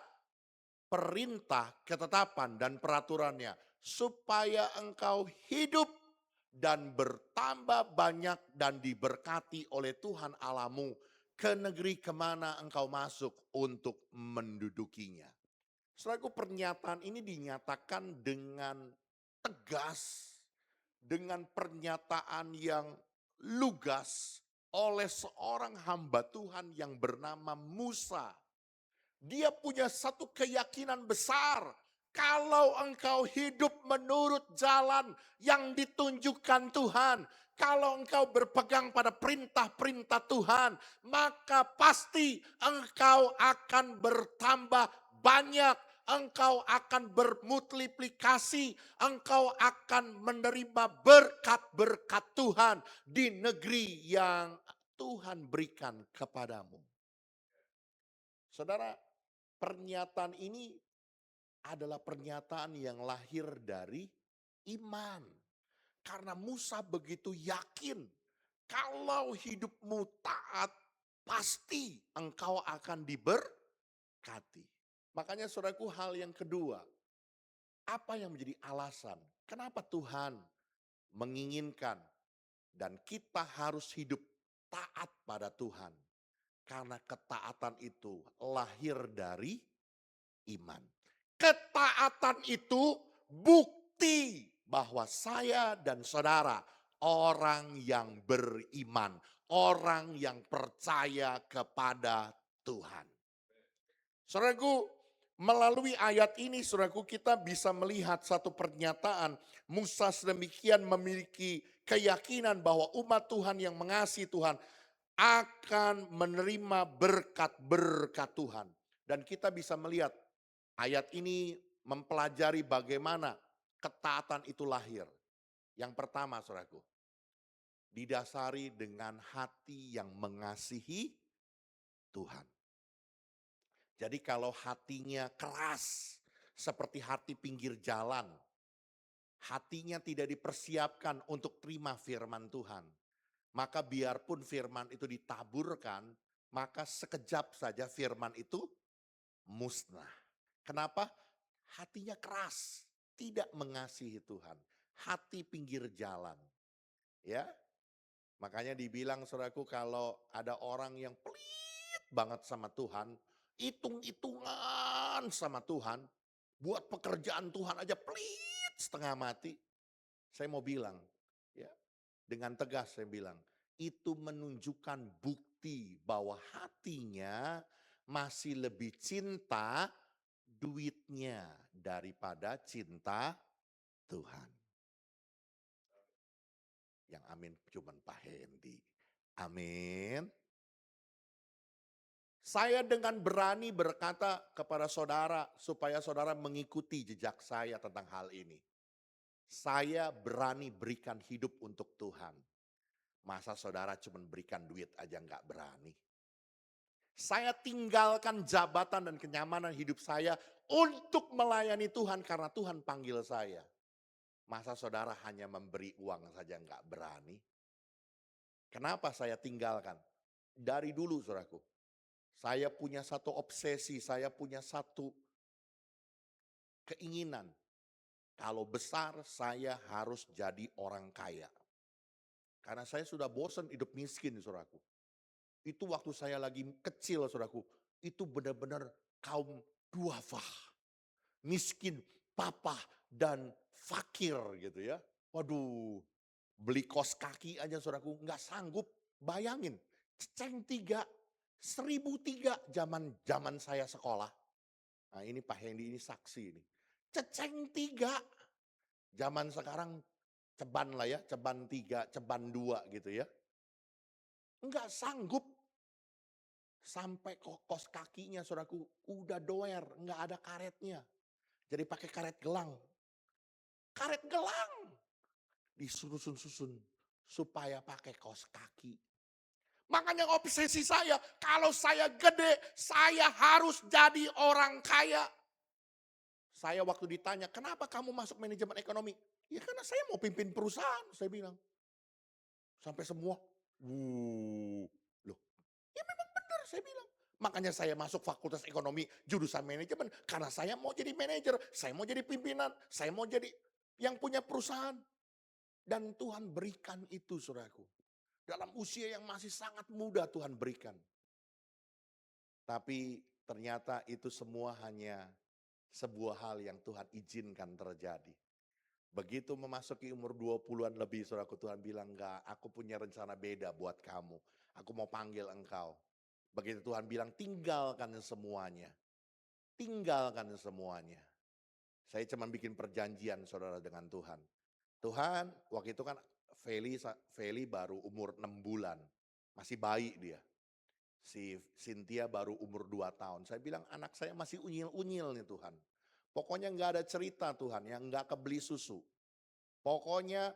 perintah, ketetapan, dan peraturannya. Supaya engkau hidup dan bertambah banyak dan diberkati oleh Tuhan Allahmu ke negeri kemana engkau masuk untuk mendudukinya. Saudaraku, pernyataan ini dinyatakan dengan tegas, dengan pernyataan yang lugas oleh seorang hamba Tuhan yang bernama Musa. Dia punya satu keyakinan besar. Kalau engkau hidup menurut jalan yang ditunjukkan Tuhan, kalau engkau berpegang pada perintah-perintah Tuhan, maka pasti engkau akan bertambah banyak, engkau akan bermultiplikasi, engkau akan menerima berkat-berkat Tuhan di negeri yang Tuhan berikan kepadamu. Saudara, pernyataan ini adalah pernyataan yang lahir dari iman. Karena Musa begitu yakin kalau hidupmu taat, pasti engkau akan diberkati. Makanya saudaraku, hal yang kedua, apa yang menjadi alasan kenapa Tuhan menginginkan dan kita harus hidup taat pada Tuhan? Karena ketaatan itu lahir dari iman. Ketaatan itu bukti bahwa saya dan saudara orang yang beriman, orang yang percaya kepada Tuhan. Saudaraku, melalui ayat ini saudaraku kita bisa melihat satu pernyataan Musa sedemikian memiliki keyakinan bahwa umat Tuhan yang mengasihi Tuhan akan menerima berkat-berkat Tuhan. Dan kita bisa melihat ayat ini mempelajari bagaimana ketaatan itu lahir. Yang pertama saudaraku, didasari dengan hati yang mengasihi Tuhan. Jadi kalau hatinya keras seperti hati pinggir jalan, hatinya tidak dipersiapkan untuk terima firman Tuhan, maka biarpun firman itu ditaburkan, maka sekejap saja firman itu musnah. Kenapa? Hatinya keras, tidak mengasihi Tuhan. Hati pinggir jalan. Ya. Makanya dibilang saudaraku kalau ada orang yang pelit banget sama Tuhan, hitung-hitungan sama Tuhan, buat pekerjaan Tuhan aja pelit setengah mati. Saya mau bilang, ya, dengan tegas saya bilang, itu menunjukkan bukti bahwa hatinya masih lebih cinta duitnya daripada cinta Tuhan. Yang amin cuman Pak Hendy. Amin. Saya dengan berani berkata kepada saudara supaya saudara mengikuti jejak saya tentang hal ini. Saya berani berikan hidup untuk Tuhan. Masa saudara cuma berikan duit aja nggak berani. Saya tinggalkan jabatan dan kenyamanan hidup saya untuk melayani Tuhan karena Tuhan panggil saya. Masa saudara hanya memberi uang saja nggak berani? Kenapa saya tinggalkan? Dari dulu saudaraku. Saya punya satu obsesi, saya punya satu keinginan. Kalau besar saya harus jadi orang kaya. Karena saya sudah bosan hidup miskin saudaraku. Itu waktu saya lagi kecil saudaraku. Itu benar-benar kaum duafah. Miskin, papa dan fakir gitu ya. Waduh, beli kos kaki aja saudaraku nggak sanggup. Bayangin, ceceng 3, 1003 zaman saya sekolah. Nah ini Pak Hendy ini saksi ini. Ceceng 3, zaman sekarang ceban lah ya, ceban 3, ceban 2 gitu ya. Enggak sanggup. Sampai kos kakinya saudaraku udah doer, enggak ada karetnya. Jadi pakai karet gelang. Karet gelang. Disusun-susun supaya pakai kos kaki. Makanya obsesi saya, kalau saya gede, saya harus jadi orang kaya. Saya waktu ditanya, kenapa kamu masuk manajemen ekonomi? Ya karena saya mau pimpin perusahaan, saya bilang. Sampai semua, loh Ya memang benar saya bilang. Makanya saya masuk fakultas ekonomi jurusan manajemen. Karena saya mau jadi manajer, saya mau jadi pimpinan, saya mau jadi yang punya perusahaan. Dan Tuhan berikan itu saudaraku. Dalam usia yang masih sangat muda Tuhan berikan. Tapi ternyata itu semua hanya sebuah hal yang Tuhan izinkan terjadi. Begitu memasuki umur 20-an lebih, saudaraku, Tuhan bilang, enggak, aku punya rencana beda buat kamu. Aku mau panggil engkau. Begitu Tuhan bilang, tinggalkan semuanya. Tinggalkan semuanya. Saya cuma bikin perjanjian, saudara, dengan Tuhan. Tuhan, waktu itu kan Feli baru umur 6 bulan. Masih bayi dia. Si Cynthia baru umur 2 tahun. Saya bilang, anak saya masih unyil-unyil nih Tuhan. Pokoknya nggak ada cerita Tuhan, yang nggak kebeli susu. Pokoknya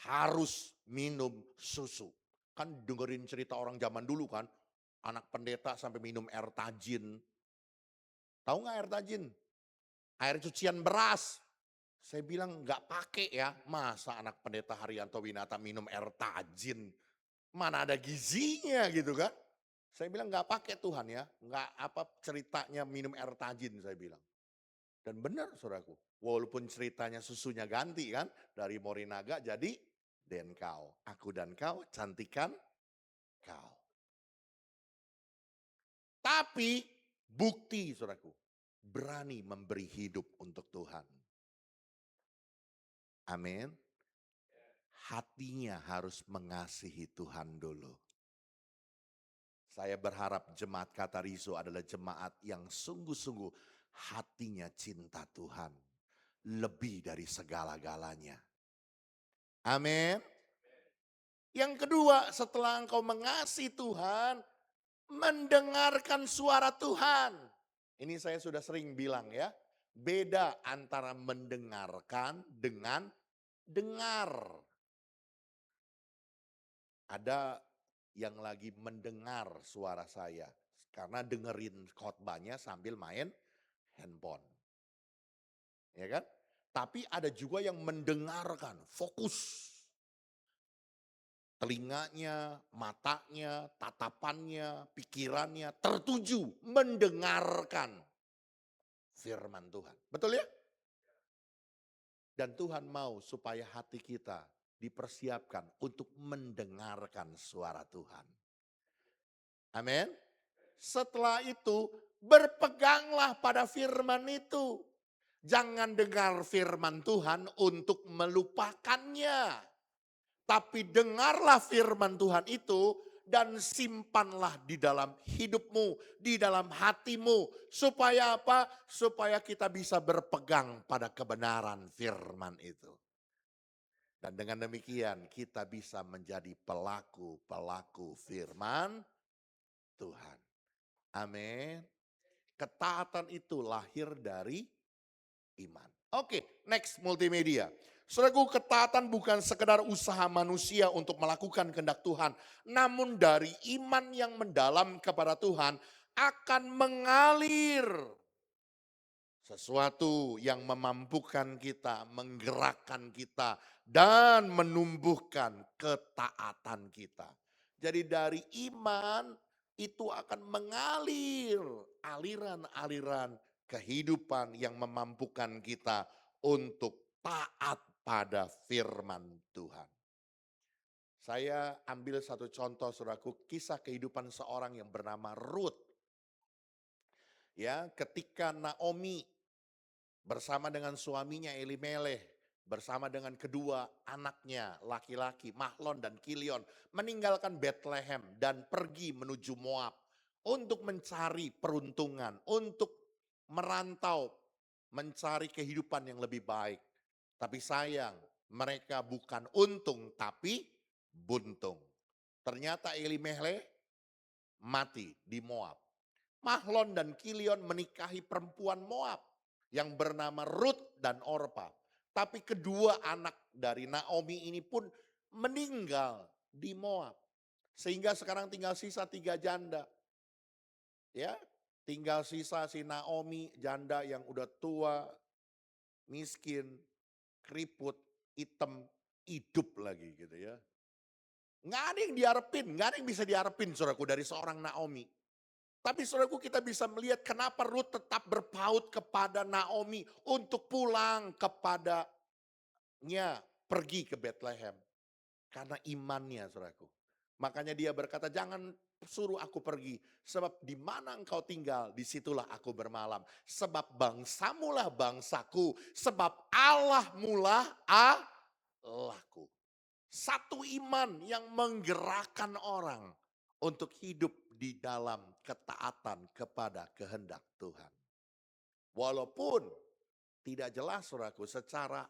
harus minum susu. Kan dengerin cerita orang zaman dulu kan, anak pendeta sampai minum air tajin. Tahu nggak air tajin? Air cucian beras. Saya bilang nggak pakai ya, masa anak pendeta Haryanto Winata minum air tajin. Mana ada gizinya gitu kan. Saya bilang nggak pakai Tuhan ya, nggak apa ceritanya minum air tajin saya bilang. Dan benar saudaraku, walaupun ceritanya susunya ganti kan, dari Morinaga jadi Denkau. Aku dan kau cantikan kau. Tapi bukti saudaraku, berani memberi hidup untuk Tuhan. Amin. Hatinya harus mengasihi Tuhan dulu. Saya berharap jemaat Katarizo adalah jemaat yang sungguh-sungguh hatinya cinta Tuhan. Lebih dari segala-galanya. Amin. Yang kedua, setelah engkau mengasihi Tuhan, mendengarkan suara Tuhan. Ini saya sudah sering bilang ya. Beda antara mendengarkan dengan dengar. Ada yang lagi mendengar suara saya. Karena dengerin khotbahnya sambil main handphone. Ya kan? Tapi ada juga yang mendengarkan, fokus. Telinganya, matanya, tatapannya, pikirannya tertuju mendengarkan firman Tuhan. Betul ya? Dan Tuhan mau supaya hati kita dipersiapkan untuk mendengarkan suara Tuhan. Amin. Setelah itu berpeganglah pada firman itu. Jangan dengar firman Tuhan untuk melupakannya. Tapi dengarlah firman Tuhan itu dan simpanlah di dalam hidupmu, di dalam hatimu. Supaya apa? Supaya kita bisa berpegang pada kebenaran firman itu. Dan dengan demikian kita bisa menjadi pelaku-pelaku firman Tuhan. Amin. Ketaatan itu lahir dari iman. Oke, next multimedia. Saudaraku, ketaatan bukan sekedar usaha manusia untuk melakukan kehendak Tuhan. Namun dari iman yang mendalam kepada Tuhan akan mengalir. Sesuatu yang memampukan kita, menggerakkan kita, dan menumbuhkan ketaatan kita. Jadi dari iman itu akan mengalir aliran-aliran kehidupan yang memampukan kita untuk taat pada firman Tuhan. Saya ambil satu contoh saudaraku, kisah kehidupan seorang yang bernama Ruth. Ya, ketika Naomi bersama dengan suaminya Elimeleh, bersama dengan kedua anaknya laki-laki Mahlon dan Kilion meninggalkan Bethlehem dan pergi menuju Moab untuk mencari peruntungan, untuk merantau, mencari kehidupan yang lebih baik. Tapi sayang, mereka bukan untung tapi buntung. Ternyata Elimeleh mati di Moab. Mahlon dan Kilion menikahi perempuan Moab yang bernama Ruth dan Orpa. Tapi kedua anak dari Naomi ini pun meninggal di Moab. Sehingga sekarang tinggal sisa 3 janda. Ya, tinggal sisa si Naomi, janda yang udah tua, miskin, keriput, hitam, hidup lagi gitu ya. Nggak ada yang diharapin, nggak ada yang bisa diharapin saudaraku dari seorang Naomi. Tapi saudaraku kita bisa melihat kenapa Ruth tetap berpaut kepada Naomi untuk pulang kepadanya pergi ke Bethlehem. Karena imannya saudaraku. Makanya dia berkata jangan suruh aku pergi. Sebab di mana engkau tinggal disitulah aku bermalam. Sebab bangsamulah bangsaku. Sebab Allah mula Allahku. Satu iman yang menggerakkan orang untuk hidup di dalam ketaatan kepada kehendak Tuhan. Walaupun tidak jelas saudaraku secara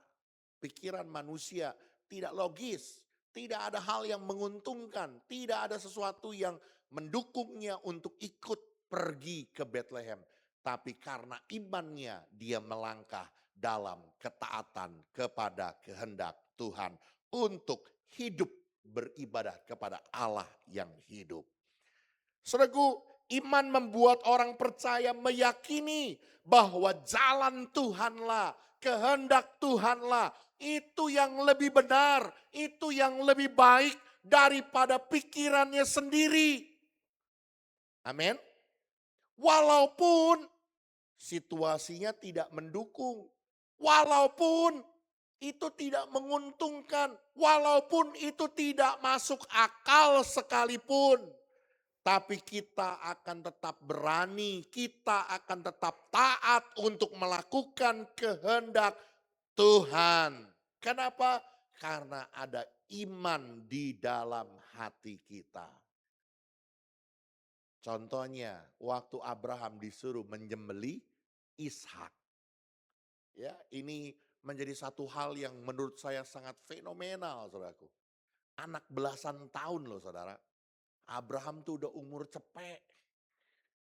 pikiran manusia tidak logis, tidak ada hal yang menguntungkan, tidak ada sesuatu yang mendukungnya untuk ikut pergi ke Bethlehem. Tapi karena imannya dia melangkah dalam ketaatan kepada kehendak Tuhan untuk hidup beribadah kepada Allah yang hidup. Saudaraku, iman membuat orang percaya meyakini bahwa jalan Tuhanlah, kehendak Tuhanlah, itu yang lebih benar, itu yang lebih baik daripada pikirannya sendiri. Amin. Walaupun situasinya tidak mendukung, walaupun itu tidak menguntungkan, walaupun itu tidak masuk akal sekalipun. Tapi kita akan tetap berani, kita akan tetap taat untuk melakukan kehendak Tuhan. Kenapa? Karena ada iman di dalam hati kita. Contohnya, waktu Abraham disuruh menyembelih Ishak. Ya, ini menjadi satu hal yang menurut saya sangat fenomenal, saudaraku. Anak belasan tahun loh, saudara. Abraham tuh udah umur cepek.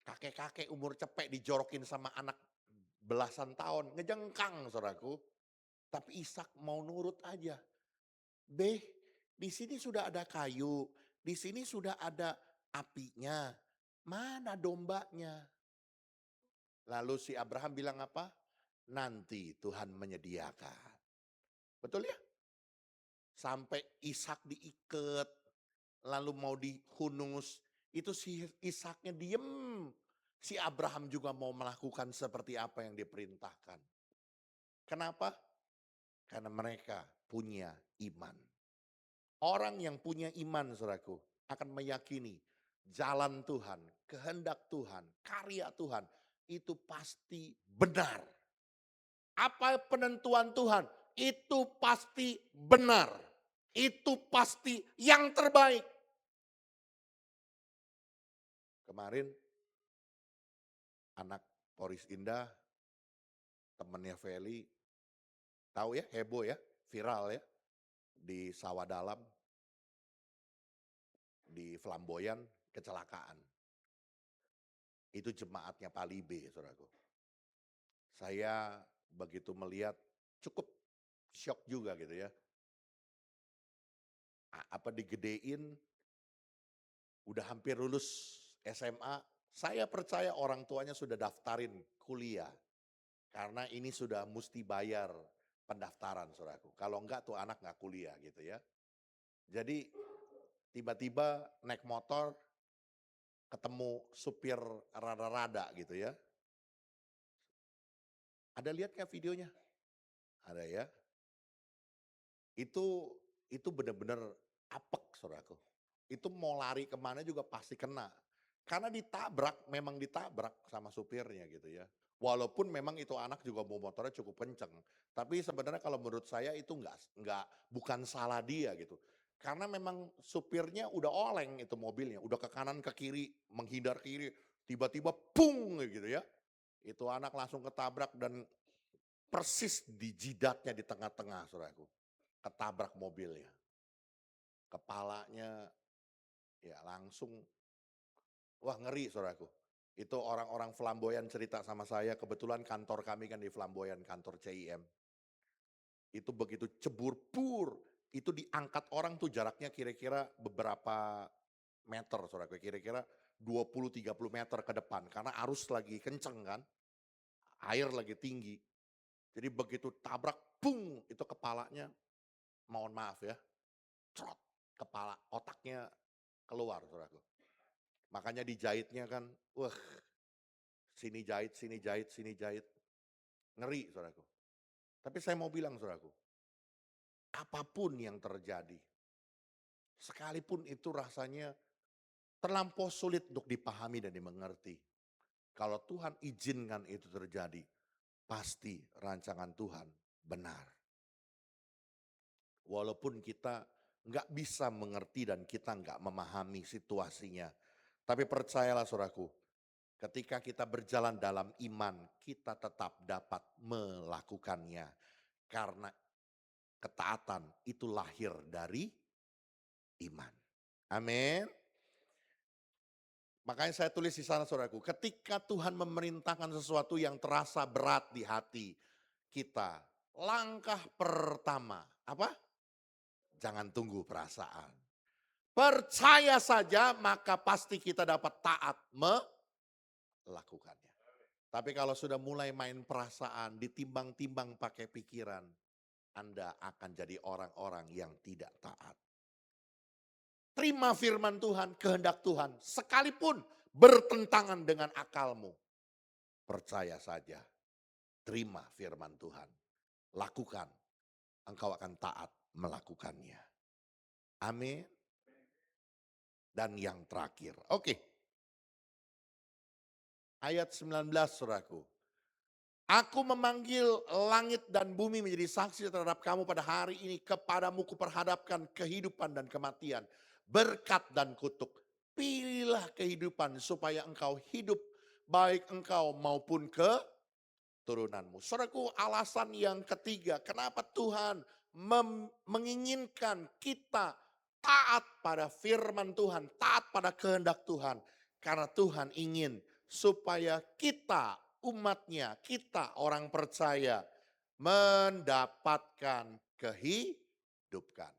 Kakek-kakek umur cepek dijorokin sama anak belasan tahun. Ngejengkang saudaraku. Tapi Ishak mau nurut aja. Di sini sudah ada kayu. Di sini sudah ada apinya. Mana dombanya? Lalu si Abraham bilang apa? Nanti Tuhan menyediakan. Betul ya? Sampai Ishak diikat. Lalu mau dihunus. Itu si Ishaknya diem. Si Abraham juga mau melakukan seperti apa yang diperintahkan. Kenapa? Karena mereka punya iman. Orang yang punya iman, saudaraku, akan meyakini jalan Tuhan, kehendak Tuhan, karya Tuhan, itu pasti benar. Apa penentuan Tuhan? Itu pasti benar. Itu pasti yang terbaik. Kemarin anak Poris Indah, temannya Feli, tahu ya, heboh ya, viral ya, di sawah dalam, di Flamboyan, kecelakaan. Itu jemaatnya Palibe, saudaraku. Saya begitu melihat cukup shock juga gitu ya. Apa digedein, udah hampir lulus SMA, saya percaya orang tuanya sudah daftarin kuliah. Karena ini sudah mesti bayar pendaftaran, saudaraku. Kalau enggak tuh anak enggak kuliah gitu ya. Jadi tiba-tiba naik motor, ketemu supir rada-rada gitu ya. Ada lihat nggak videonya? Ada ya. Itu benar-benar apek, saudaraku. Itu mau lari kemana juga pasti kena. Karena memang ditabrak sama supirnya gitu ya. Walaupun memang itu anak juga bawa motornya cukup kenceng. Tapi sebenarnya kalau menurut saya itu bukan salah dia gitu. Karena memang supirnya udah oleng itu mobilnya. Udah ke kanan ke kiri, menghindar kiri. Tiba-tiba pung gitu ya. Itu anak langsung ketabrak dan persis di jidatnya di tengah-tengah, saudaraku. Ketabrak mobilnya. Kepalanya ya langsung, wah ngeri saudaraku. Itu orang-orang Flamboyan cerita sama saya, kebetulan kantor kami kan di Flamboyan, kantor CIM. Itu begitu cebur pur, itu diangkat orang tuh jaraknya kira-kira beberapa meter saudaraku, kira-kira 20-30 meter ke depan. Karena arus lagi kenceng kan, air lagi tinggi. Jadi begitu tabrak, pung, itu kepalanya, mohon maaf ya, trot. kepala otaknya keluar, saudaraku. Makanya dijahitnya kan, wah, sini jahit, sini jahit, sini jahit. Ngeri, saudaraku. Tapi saya mau bilang, saudaraku, apapun yang terjadi, sekalipun itu rasanya terlampau sulit untuk dipahami dan dimengerti. Kalau Tuhan izinkan itu terjadi, pasti rancangan Tuhan benar. Walaupun kita nggak bisa mengerti dan kita nggak memahami situasinya. Tapi percayalah saudaraku, ketika kita berjalan dalam iman, kita tetap dapat melakukannya. Karena ketaatan itu lahir dari iman. Amin. Makanya saya tulis di sana saudaraku, ketika Tuhan memerintahkan sesuatu yang terasa berat di hati kita, langkah pertama, apa? Jangan tunggu perasaan. Percaya saja maka pasti kita dapat taat melakukannya. Tapi kalau sudah mulai main perasaan, ditimbang-timbang pakai pikiran, Anda akan jadi orang-orang yang tidak taat. Terima firman Tuhan, kehendak Tuhan, sekalipun bertentangan dengan akalmu. Percaya saja, terima firman Tuhan, lakukan, engkau akan taat melakukannya. Amin. Dan yang terakhir, oke. Ayat 19 saudaraku. Aku memanggil langit dan bumi menjadi saksi terhadap kamu pada hari ini. Kepadamu kuperhadapkan kehidupan dan kematian, berkat dan kutuk. Pilihlah kehidupan supaya engkau hidup, baik engkau maupun keturunanmu. Saudaraku, alasan yang ketiga, kenapa Tuhan menginginkan kita taat pada firman Tuhan, taat pada kehendak Tuhan. Karena Tuhan ingin supaya kita, umatnya, kita orang percaya mendapatkan kehidupan.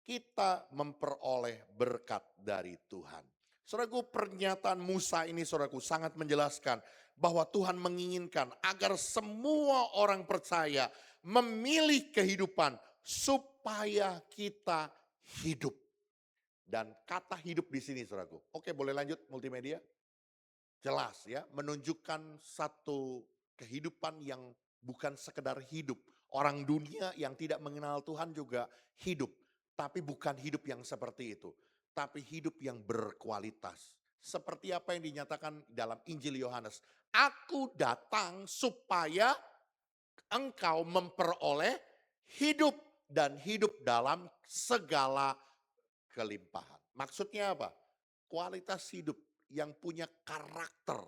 Kita memperoleh berkat dari Tuhan. Saudaraku, pernyataan Musa ini saudaraku sangat menjelaskan bahwa Tuhan menginginkan agar semua orang percaya memilih kehidupan supaya kita hidup. Dan kata hidup di sini saudaraku. Oke, boleh lanjut multimedia? Jelas ya, menunjukkan satu kehidupan yang bukan sekedar hidup. Orang dunia yang tidak mengenal Tuhan juga hidup. Tapi bukan hidup yang seperti itu. Tapi hidup yang berkualitas. Seperti apa yang dinyatakan dalam Injil Yohanes. Aku datang supaya engkau memperoleh hidup. Dan hidup dalam segala kelimpahan. Maksudnya apa? Kualitas hidup yang punya karakter,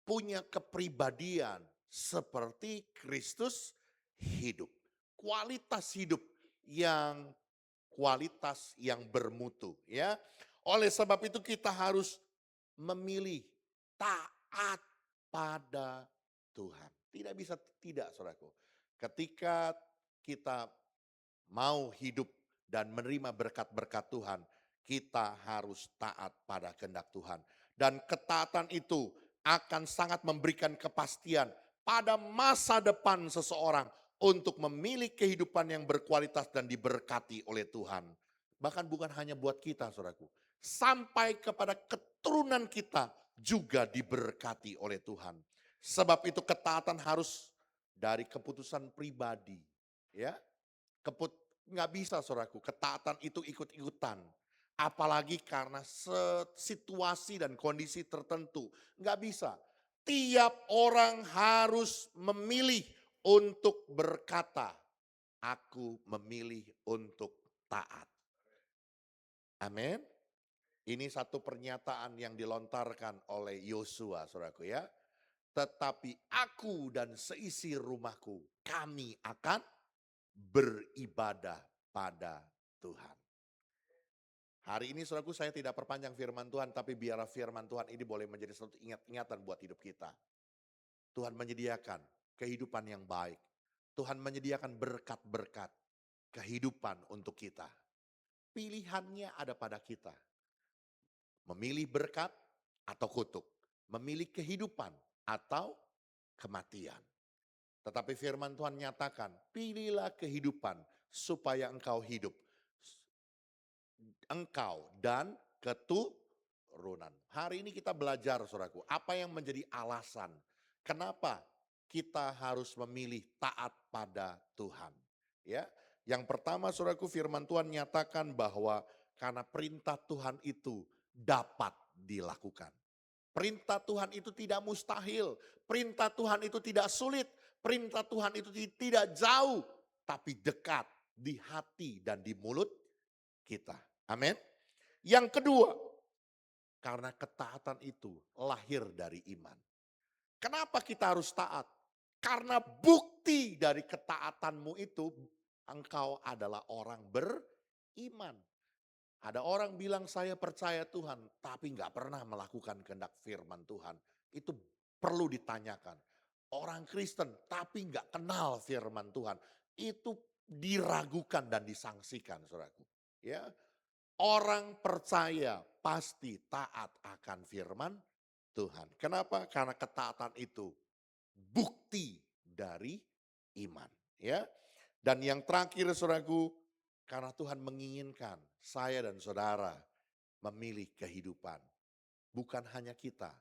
punya kepribadian seperti Kristus hidup. Kualitas hidup yang bermutu ya. Oleh sebab itu kita harus memilih taat pada Tuhan. Tidak bisa tidak, saudaraku. Ketika kita mau hidup dan menerima berkat-berkat Tuhan, kita harus taat pada kehendak Tuhan. Dan ketaatan itu akan sangat memberikan kepastian pada masa depan seseorang untuk memilih kehidupan yang berkualitas dan diberkati oleh Tuhan. Bahkan bukan hanya buat kita, saudaraku. Sampai kepada keturunan kita juga diberkati oleh Tuhan. Sebab itu ketaatan harus dari keputusan pribadi. Ya, nggak bisa saudaraku, ketaatan itu ikut-ikutan. Apalagi karena situasi dan kondisi tertentu. Nggak bisa. Tiap orang harus memilih untuk berkata, aku memilih untuk taat. Amin. Ini satu pernyataan yang dilontarkan oleh Yosua, saudaraku ya. Tetapi aku dan seisi rumahku, kami akan beribadah pada Tuhan. Hari ini saudaraku saya tidak perpanjang firman Tuhan, tapi biarlah firman Tuhan ini boleh menjadi satu ingatan buat hidup kita. Tuhan menyediakan kehidupan yang baik. Tuhan menyediakan berkat-berkat kehidupan untuk kita. Pilihannya ada pada kita. Memilih berkat atau kutuk. Memilih kehidupan atau kematian. Tetapi firman Tuhan nyatakan, pilihlah kehidupan supaya engkau hidup. engkau dan keturunan. Hari ini kita belajar saudaraku, apa yang menjadi alasan kenapa kita harus memilih taat pada Tuhan. Ya, yang pertama saudaraku, firman Tuhan nyatakan bahwa karena perintah Tuhan itu dapat dilakukan. Perintah Tuhan itu tidak mustahil, perintah Tuhan itu tidak sulit, perintah Tuhan itu tidak jauh, tapi dekat di hati dan di mulut kita. Amin. Yang kedua, karena ketaatan itu lahir dari iman. Kenapa kita harus taat? Karena bukti dari ketaatanmu itu, engkau adalah orang beriman. Ada orang bilang saya percaya Tuhan, tapi nggak pernah melakukan kehendak firman Tuhan. Itu perlu ditanyakan. Orang Kristen tapi nggak kenal firman Tuhan, itu diragukan dan disangsikan, saudaraku. Ya, orang percaya pasti taat akan firman Tuhan. Kenapa? Karena ketaatan itu bukti dari iman. Ya, dan yang terakhir, saudaraku, karena Tuhan menginginkan saya dan saudara memilih kehidupan. Bukan hanya kita,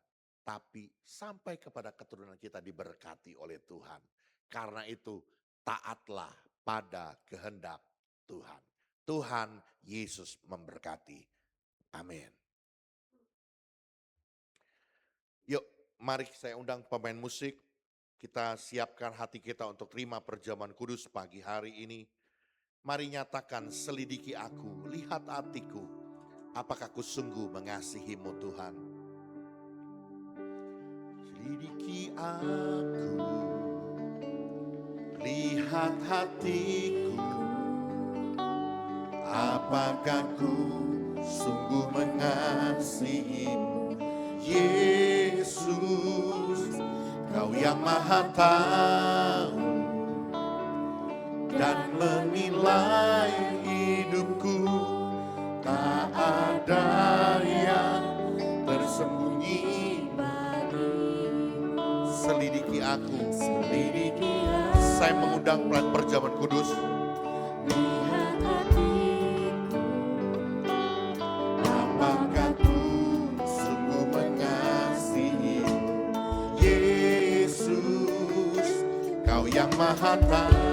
tapi sampai kepada keturunan kita diberkati oleh Tuhan. Karena itu taatlah pada kehendak Tuhan. Tuhan Yesus memberkati. Amin. Yuk, mari saya undang pemain musik. Kita siapkan hati kita untuk terima perjamuan kudus pagi hari ini. Mari nyatakan, selidiki aku, lihat hatiku, apakah ku sungguh mengasihimu Tuhan. Selidiki aku, lihat hatiku, apakah ku sungguh mengasihimu. Yesus, Kau yang Maha Tahu dan menilai hidupku, tak ada yang tersembunyi bagimu. Selidiki aku, selidiki aku. Saya mengundang perjamuan kudus. Lihat hatiku, apakah ku sungguh mengasihimu. Yesus, Kau yang Maha Tahu.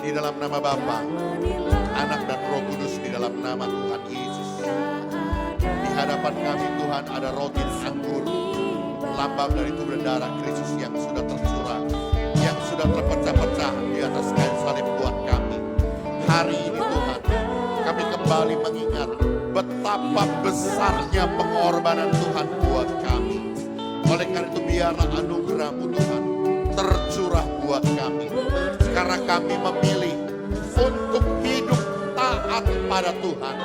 Di dalam nama Bapa, Anak dan Roh Kudus, di dalam nama Tuhan Yesus. Di hadapan kami Tuhan ada roti dan anggur, lambang dari tubuh dan darah Kristus yang sudah tercurah, yang sudah terpecah-pecah di atas kayu salib buat kami. Hari ini Tuhan, kami kembali mengingat betapa besarnya pengorbanan Tuhan buat kami. Oleh karena itu biarlah anugerah-Mu Tuhan tercurah buat kami. Karena kami memilih untuk hidup taat pada Tuhan,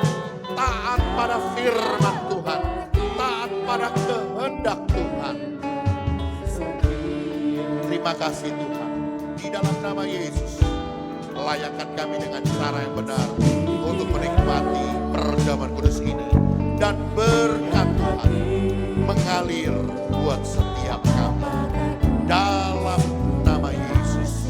taat pada firman Tuhan, taat pada kehendak Tuhan. Terima kasih Tuhan. Di dalam nama Yesus, layakkan kami dengan cara yang benar untuk menikmati perjamuan kudus ini. Dan berkat Tuhan mengalir buat setiap kami. Dalam nama Yesus.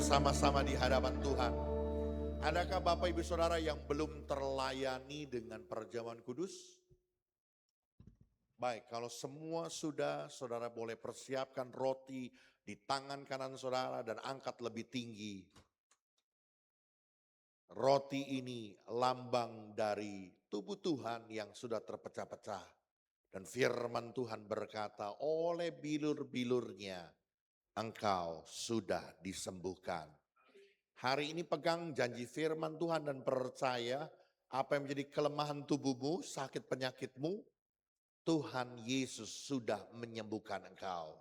bersama-sama di hadapan Tuhan. Adakah Bapak Ibu Saudara yang belum terlayani dengan perjamuan kudus? Baik, kalau semua sudah, saudara boleh persiapkan roti di tangan kanan saudara dan angkat lebih tinggi. Roti ini lambang dari tubuh Tuhan yang sudah terpecah-pecah. Dan firman Tuhan berkata, oleh bilur-bilurnya engkau sudah disembuhkan. Hari ini pegang janji firman Tuhan dan percaya apa yang menjadi kelemahan tubuhmu, sakit penyakitmu, Tuhan Yesus sudah menyembuhkan engkau.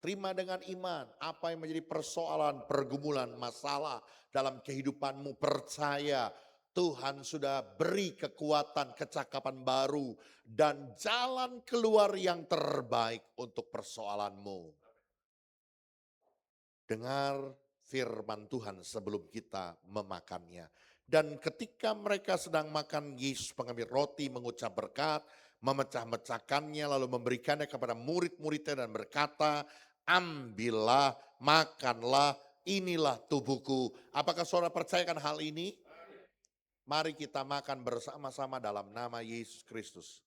Terima dengan iman apa yang menjadi persoalan, pergumulan, masalah dalam kehidupanmu. Percaya Tuhan sudah beri kekuatan, kecakapan baru dan jalan keluar yang terbaik untuk persoalanmu. Dengar firman Tuhan sebelum kita memakannya. Dan ketika mereka sedang makan, Yesus mengambil roti, mengucap berkat, memecah-mecahkannya, lalu memberikannya kepada murid-muridnya dan berkata, ambillah, makanlah, inilah tubuhku. Apakah saudara percayakan hal ini? Mari kita makan bersama-sama dalam nama Yesus Kristus.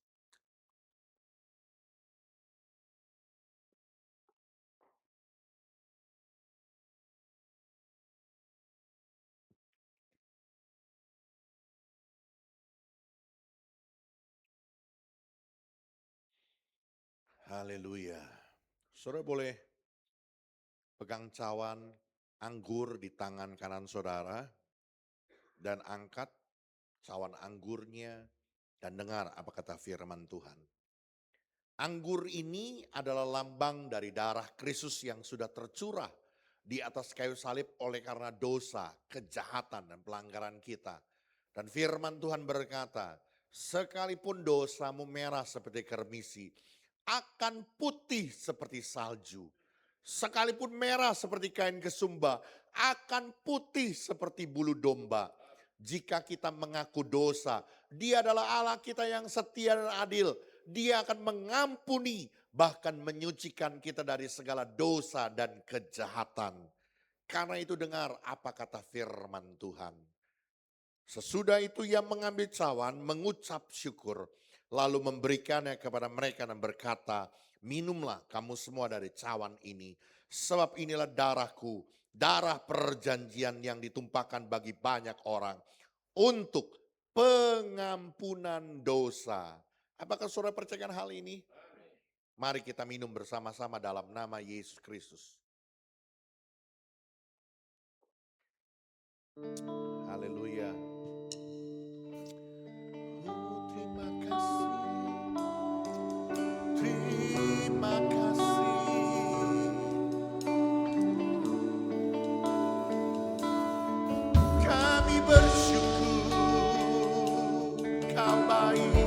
Haleluya. Saudara boleh pegang cawan anggur di tangan kanan saudara dan angkat cawan anggurnya dan dengar apa kata firman Tuhan. Anggur ini adalah lambang dari darah Kristus yang sudah tercurah di atas kayu salib oleh karena dosa, kejahatan dan pelanggaran kita. Dan firman Tuhan berkata, sekalipun dosamu merah seperti kermisi, akan putih seperti salju. Sekalipun merah seperti kain kesumba, akan putih seperti bulu domba. Jika kita mengaku dosa, Dia adalah Allah kita yang setia dan adil. Dia akan mengampuni, bahkan menyucikan kita dari segala dosa dan kejahatan. Karena itu dengar apa kata firman Tuhan. Sesudah itu ia mengambil cawan, mengucap syukur, lalu memberikannya kepada mereka dan berkata, minumlah kamu semua dari cawan ini, sebab inilah darahku, darah perjanjian yang ditumpahkan bagi banyak orang untuk pengampunan dosa. Apakah saudara percaya hal ini? Mari kita minum bersama-sama dalam nama Yesus Kristus. Haleluya. Terima kasih. Terima kasih. Kami bersyukur Kau baik.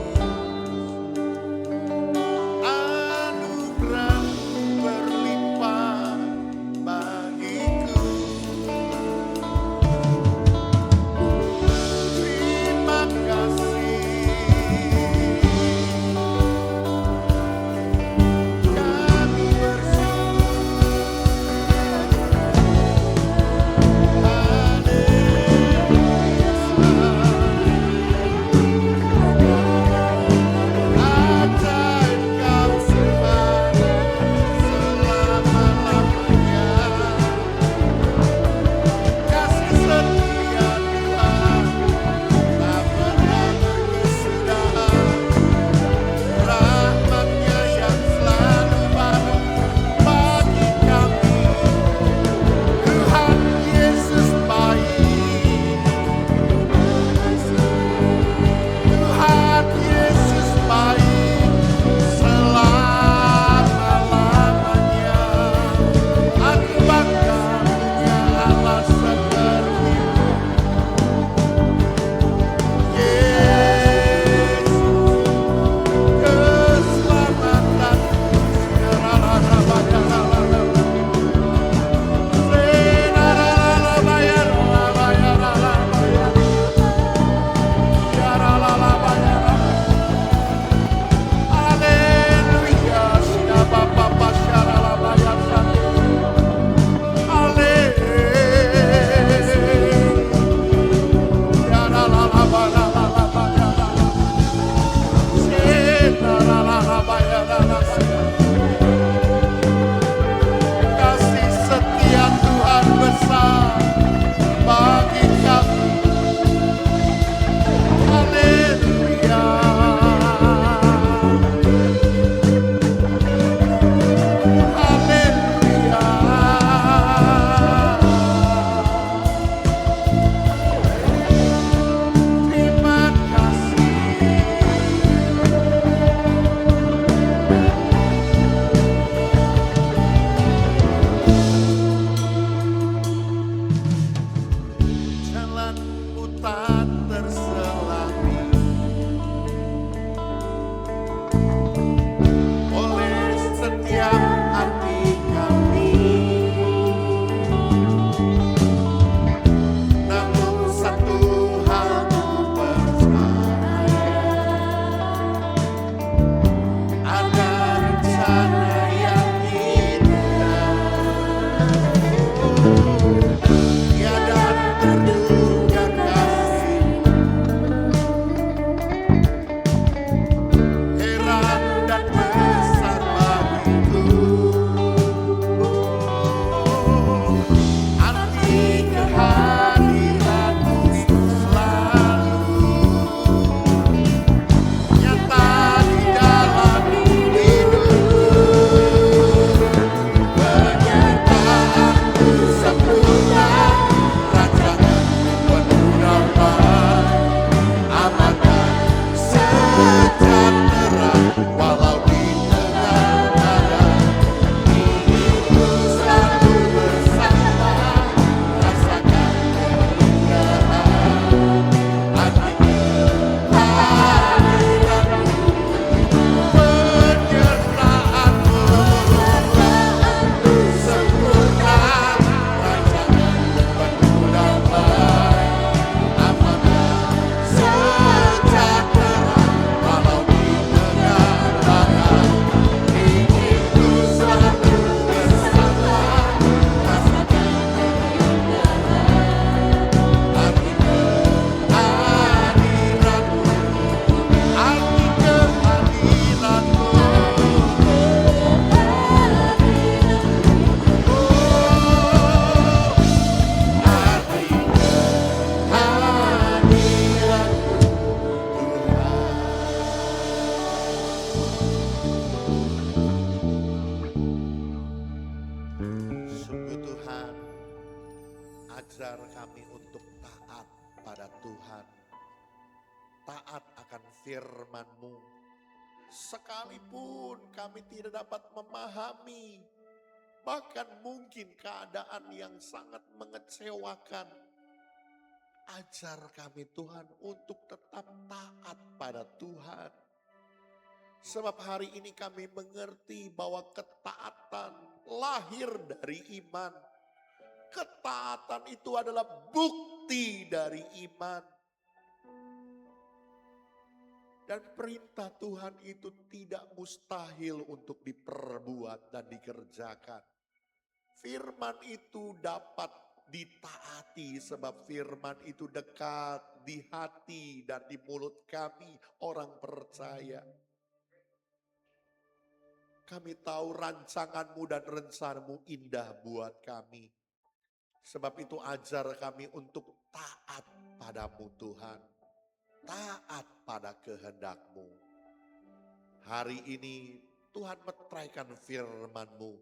Jalanmu tak terselami oleh setiap hati kami. Namun satu hal ku percaya, ada rencana yang indah. Tiada terduga kasih, heran dan besar bagiku. Arti kehadiranmu selalu nyata di dalam hidupku. Penyertaanmu sempurna, rancanganmu penuh damai, aman dan sejahtera. Walau di tengah badai, hidupku selalu bersama. Rasakan kemuliaan, arti kehadiranmu, penyertaanmu sempurna, rancanganmu penuh damai, aman dan sejahtera. Walau di tengah badai, hidupku selalu bersama. Rasakan kemuliaan, arti kehadiranmu, arti kehadiranmu. Arti kehadiranmu Tuhan. Sungguh Tuhan, ajar kami untuk taat pada Tuhan, taat akan firman-Mu. Sekalipun kami tidak dapat memahami, bahkan mungkin keadaan yang sangat mengecewakan, ajar kami Tuhan untuk tetap taat pada Tuhan. Sebab hari ini kami mengerti bahwa ketaatan lahir dari iman. Ketaatan itu adalah bukti dari iman. Dan perintah Tuhan itu tidak mustahil untuk diperbuat dan dikerjakan. Firman itu dapat ditaati sebab firman itu dekat di hati dan di mulut kami orang percaya. Kami tahu rancanganmu dan rencanamu indah buat kami. Sebab itu ajar kami untuk taat padamu Tuhan. Taat pada kehendak-Mu. Hari ini Tuhan meteraikan firman-Mu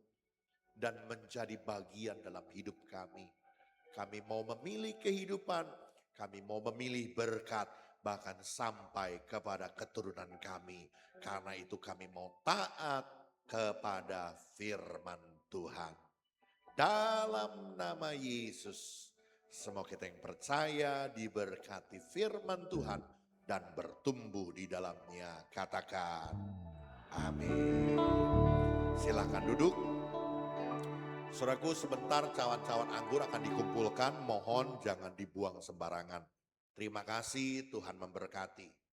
dan menjadi bagian dalam hidup kami. Kami mau memilih kehidupan, kami mau memilih berkat, bahkan sampai kepada keturunan kami. Karena itu kami mau taat kepada firman Tuhan. Dalam nama Yesus, semua kita yang percaya diberkati firman Tuhan dan bertumbuh di dalamnya. Katakan amin. Silakan duduk. Saudaraku, sebentar cawan-cawan anggur akan dikumpulkan. Mohon jangan dibuang sembarangan. Terima kasih, Tuhan memberkati.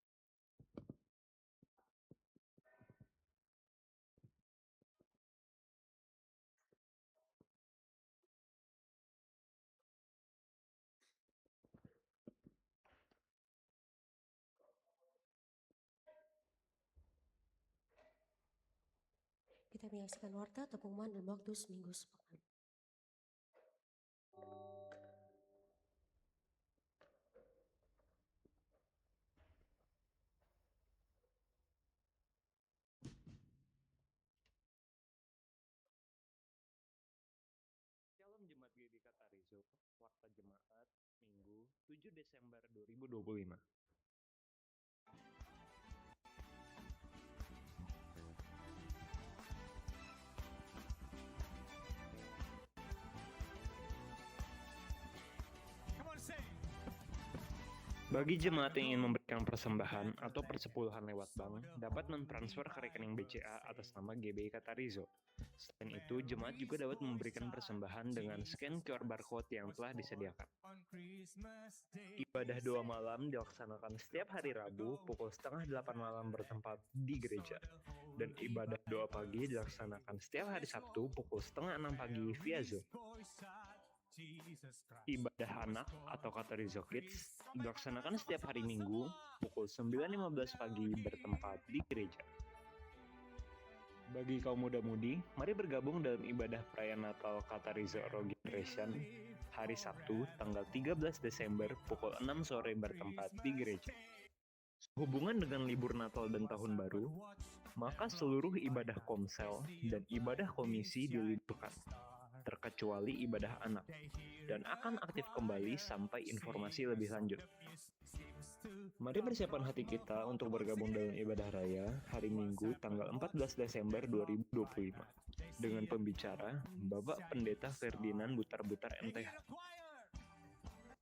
Kita menyaksikan warta atau pengumuman dalam waktu seminggu sepekan. Shalom Jemaat GBK Tarizo, Warta Jemaat Minggu 7 Desember 2025. Bagi jemaat yang ingin memberikan persembahan atau persepuluhan lewat bank, dapat mentransfer ke rekening BCA atas nama GBI Katarizo. Selain itu, jemaat juga dapat memberikan persembahan dengan scan QR barcode yang telah disediakan. Ibadah doa malam dilaksanakan setiap hari Rabu pukul setengah 8 malam bertempat di gereja. Dan ibadah doa pagi dilaksanakan setiap hari Sabtu pukul setengah 6 pagi via Zoom. Ibadah anak atau Katarizo Kids dilaksanakan setiap hari Minggu pukul 9.15 pagi bertempat di gereja. Bagi kaum muda-mudi, mari bergabung dalam ibadah perayaan Natal Katarizo Regeneration hari Sabtu tanggal 13 Desember pukul 6 sore bertempat di gereja. Hubungan dengan libur Natal dan Tahun Baru, maka seluruh ibadah komsel dan ibadah komisi diliburkan, terkecuali ibadah anak, dan akan aktif kembali sampai informasi lebih lanjut. Mari persiapkan hati kita untuk bergabung dalam ibadah raya hari Minggu tanggal 14 Desember 2025 dengan pembicara Bapak Pendeta Ferdinand Butar-Butar MTH.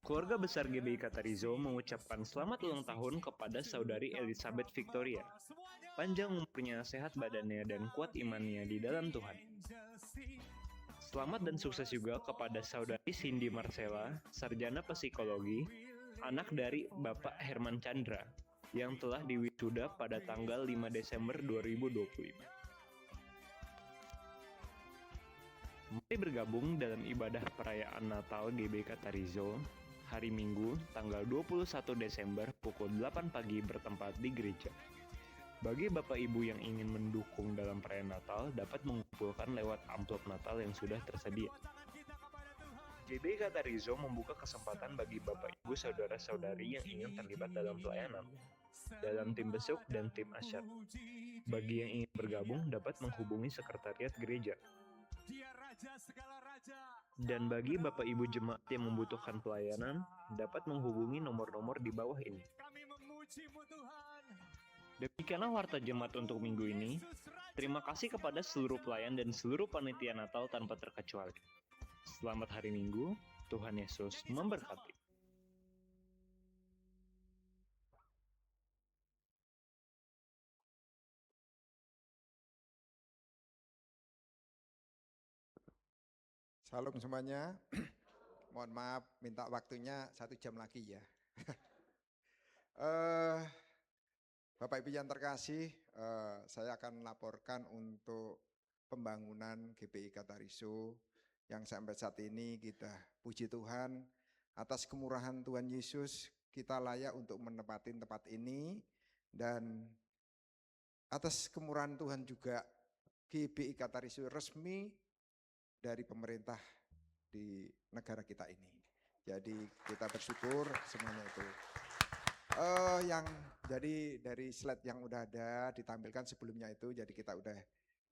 Keluarga besar GBI Katarizo mengucapkan selamat ulang tahun kepada saudari Elizabeth Victoria. Panjang umurnya, sehat badannya, dan kuat imannya di dalam Tuhan. Selamat dan sukses juga kepada saudari Cindy Marcella, sarjana psikologi, anak dari Bapak Herman Chandra, yang telah diwisuda pada tanggal 5 Desember 2025. Mari bergabung dalam ibadah perayaan Natal GBI Katarizo hari Minggu tanggal 21 Desember pukul 8 pagi bertempat di gereja. Bagi Bapak Ibu yang ingin mendukung dalam perayaan Natal dapat mengumpulkan lewat amplop Natal yang sudah tersedia. GBI Katarizo membuka kesempatan bagi Bapak Ibu saudara-saudari yang ingin terlibat dalam pelayanan, dalam tim besuk dan tim asyar. Bagi yang ingin bergabung dapat menghubungi sekretariat gereja. Dan bagi Bapak Ibu jemaat yang membutuhkan pelayanan dapat menghubungi nomor-nomor di bawah ini. Demikianlah warta jemaat untuk minggu ini. Terima kasih kepada seluruh pelayan dan seluruh panitia Natal tanpa terkecuali. Selamat hari Minggu, Tuhan Yesus memberkati. Salam semuanya. Mohon maaf, minta waktunya 1 jam lagi ya. Bapak Ibu yang terkasih, saya akan laporkan untuk pembangunan GBI Katarizo yang sampai saat ini kita puji Tuhan atas kemurahan Tuhan Yesus kita layak untuk menempati tempat ini, dan atas kemurahan Tuhan juga GBI Katarizo resmi dari pemerintah di negara kita ini. Jadi kita bersyukur semuanya itu. Yang jadi dari slide yang udah ada ditampilkan sebelumnya itu, jadi kita udah,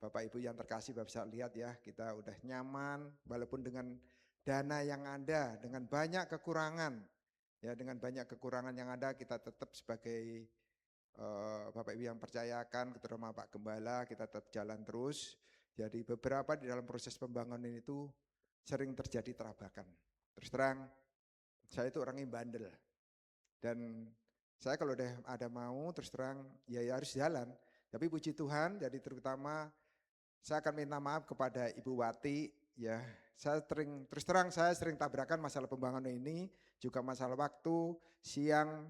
Bapak Ibu yang terkasih Bapak bisa lihat ya, kita udah nyaman walaupun dengan dana yang ada, dengan banyak kekurangan, ya dengan banyak kekurangan yang ada kita tetap sebagai Bapak Ibu yang percayakan, terutama Pak Gembala, kita tetap jalan terus. Jadi beberapa di dalam proses pembangunan itu sering terjadi terabakan. Terus terang, saya itu orangnya bandel. Dan saya kalau udah ada mau terus terang ya harus jalan. Tapi puji Tuhan, jadi terutama saya akan minta maaf kepada Ibu Wati ya. Saya sering tabrakan masalah pembangunan ini, juga masalah waktu, siang,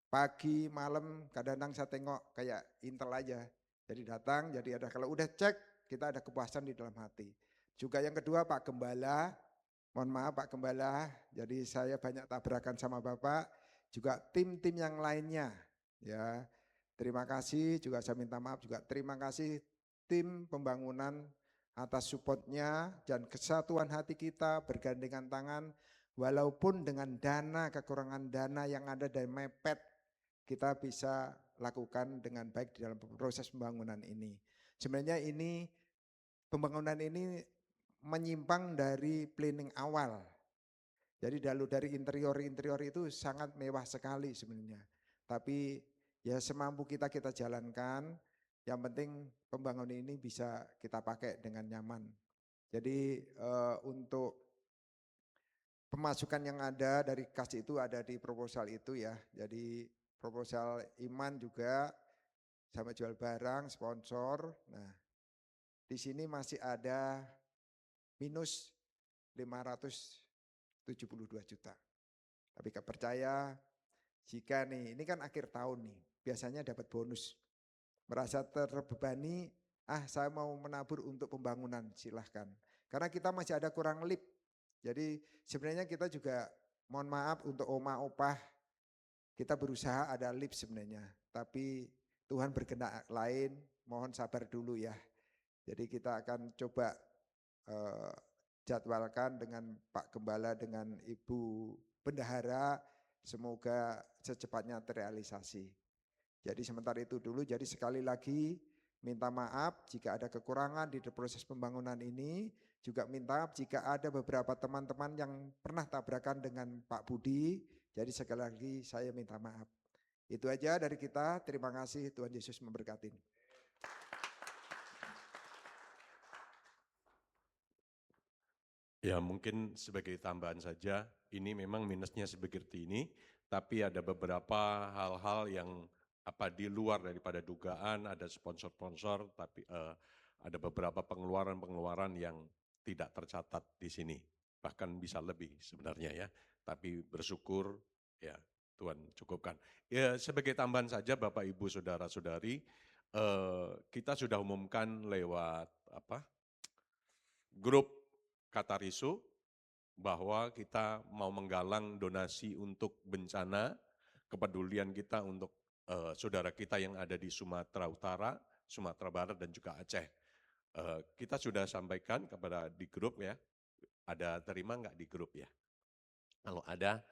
pagi, malam, kadang-kadang saya tengok kayak intel aja. Jadi datang, jadi ada kalau udah cek kita ada kepuasan di dalam hati. Juga yang kedua Pak Gembala, mohon maaf Pak Gembala, jadi saya banyak tabrakan sama Bapak, juga tim-tim yang lainnya ya. Terima kasih, juga saya minta maaf juga terima kasih tim pembangunan atas supportnya dan kesatuan hati kita bergandengan tangan walaupun dengan dana, kekurangan dana yang ada dari mepet, kita bisa lakukan dengan baik di dalam proses pembangunan ini. Sebenarnya ini pembangunan ini menyimpang dari planning awal. Jadi dari interior itu sangat mewah sekali sebenarnya. Tapi ya semampu kita jalankan. Yang penting pembangunan ini bisa kita pakai dengan nyaman. Jadi untuk pemasukan yang ada dari kas itu ada di proposal itu ya. Jadi proposal iman juga sama jual barang, sponsor. Nah, di sini masih ada minus 572 juta. Tapi percaya jika nih, ini kan akhir tahun nih, biasanya dapat bonus. Merasa terbebani, saya mau menabur untuk pembangunan, silahkan. Karena kita masih ada kurang lip. Jadi sebenarnya kita juga mohon maaf untuk oma opah, kita berusaha ada lip sebenarnya. Tapi Tuhan berkehendak lain, mohon sabar dulu ya. Jadi kita akan coba jadwalkan dengan Pak Gembala, dengan Ibu Bendahara, semoga secepatnya terrealisasi. Jadi sementara itu dulu, jadi sekali lagi minta maaf jika ada kekurangan di proses pembangunan ini, juga minta maaf jika ada beberapa teman-teman yang pernah tabrakan dengan Pak Budi, jadi sekali lagi saya minta maaf. Itu aja dari kita, terima kasih, Tuhan Yesus memberkati. Ya mungkin sebagai tambahan saja, ini memang minusnya seperti ini, tapi ada beberapa hal-hal yang di luar daripada dugaan, ada sponsor-sponsor, tapi ada beberapa pengeluaran-pengeluaran yang tidak tercatat di sini, bahkan bisa lebih sebenarnya ya, tapi bersyukur ya Tuhan cukupkan. Ya sebagai tambahan saja Bapak Ibu Saudara-saudari, kita sudah umumkan lewat grup Katarisu bahwa kita mau menggalang donasi untuk bencana, kepedulian kita untuk saudara kita yang ada di Sumatera Utara, Sumatera Barat dan juga Aceh. Kita sudah sampaikan kepada di grup ya, ada terima nggak di grup ya? Kalau ada,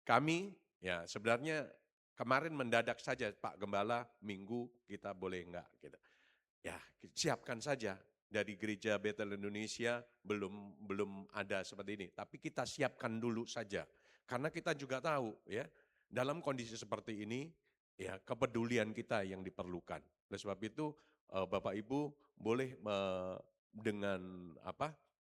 kami ya sebenarnya kemarin mendadak saja Pak Gembala minggu kita boleh enggak gitu. Ya siapkan saja. Dari Gereja Bethel Indonesia belum ada seperti ini, tapi kita siapkan dulu saja, karena kita juga tahu ya dalam kondisi seperti ini ya kepedulian kita yang diperlukan. Oleh sebab itu Bapak Ibu boleh dengan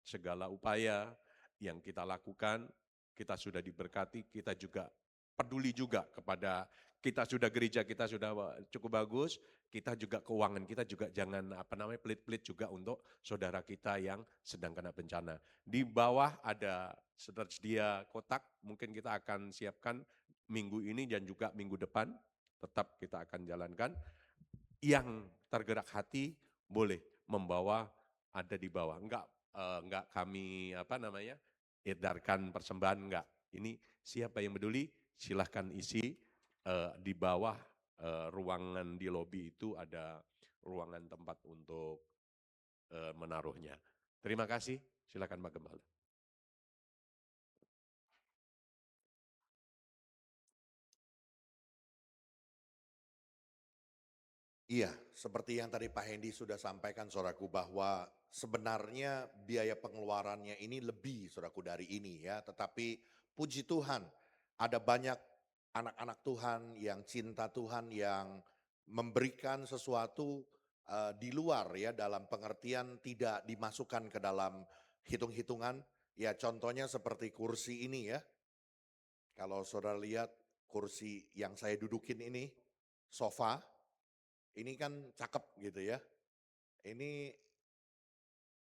segala upaya yang kita lakukan, kita sudah diberkati, kita juga peduli juga kepada kita sudah gereja kita sudah cukup bagus, kita juga keuangan kita juga jangan pelit-pelit juga untuk saudara kita yang sedang kena bencana. Di bawah ada tersedia kotak, mungkin kita akan siapkan minggu ini dan juga minggu depan, tetap kita akan jalankan. Yang tergerak hati boleh membawa ada di bawah, enggak kami edarkan persembahan, enggak. Ini siapa yang peduli silahkan isi. Di bawah ruangan di lobi itu ada ruangan tempat untuk menaruhnya. Terima kasih, silakan Pak Gembala. Iya, seperti yang tadi Pak Hendy sudah sampaikan saudaraku, bahwa sebenarnya biaya pengeluarannya ini lebih saudaraku dari ini ya. Tetapi puji Tuhan ada banyak anak-anak Tuhan yang cinta Tuhan yang memberikan sesuatu di luar ya, dalam pengertian tidak dimasukkan ke dalam hitung-hitungan. Ya contohnya seperti kursi ini ya. Kalau saudara lihat kursi yang saya dudukin ini, sofa, ini kan cakep gitu ya. Ini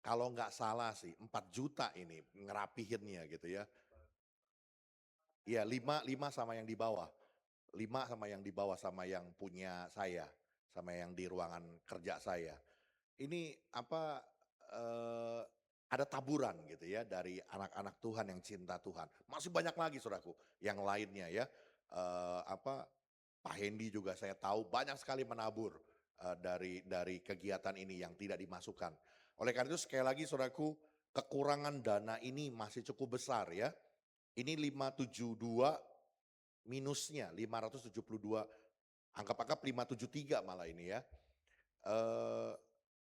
kalau nggak salah sih 4 juta ini ngerapihinnya gitu ya. Iya 5 sama yang di bawah. 5 sama yang di bawah sama yang punya saya. Sama yang di ruangan kerja saya. Ini ada taburan gitu ya dari anak-anak Tuhan yang cinta Tuhan. Masih banyak lagi saudaraku yang lainnya ya. Pak Hendy juga saya tahu banyak sekali menabur dari kegiatan ini yang tidak dimasukkan. Oleh karena itu sekali lagi saudaraku, kekurangan dana ini masih cukup besar ya. Ini 572 minusnya 572, anggap-anggap 573 malah ini ya.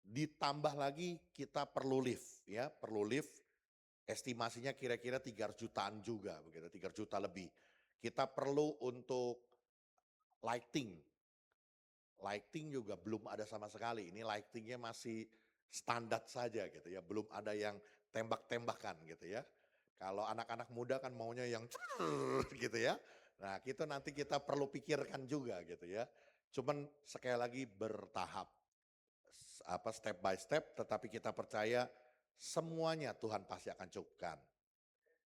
Ditambah lagi kita perlu lift ya, perlu lift. Estimasinya kira-kira 300 jutaan juga begitu, 3 juta lebih. Kita perlu untuk lighting. Lighting juga belum ada sama sekali. Ini lightingnya masih standar saja gitu ya, belum ada yang tembak-tembakan gitu ya. Kalau anak-anak muda kan maunya yang gitu ya. Nah, itu nanti kita perlu pikirkan juga gitu ya. Cuman sekali lagi bertahap. Step by step, tetapi kita percaya semuanya Tuhan pasti akan cukupkan.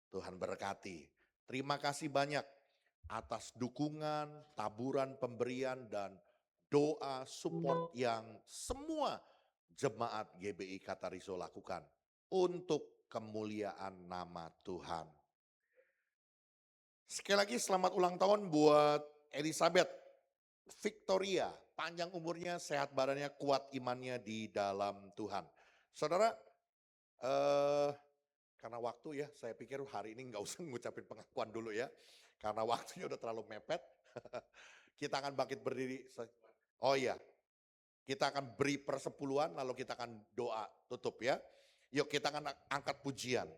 Tuhan berkati. Terima kasih banyak atas dukungan, taburan pemberian dan doa support yang semua jemaat GBI Katariso lakukan untuk kemuliaan nama Tuhan. Sekali lagi selamat ulang tahun buat Elizabeth Victoria, panjang umurnya, sehat badannya, kuat imannya di dalam Tuhan. Saudara, karena waktu ya, saya pikir hari ini nggak usah ngucapin pengakuan dulu ya, karena waktunya udah terlalu mepet. Kita akan bangkit berdiri. Oh iya, kita akan beri persepuluhan, lalu kita akan doa tutup ya. Yuk kita akan angkat pujian.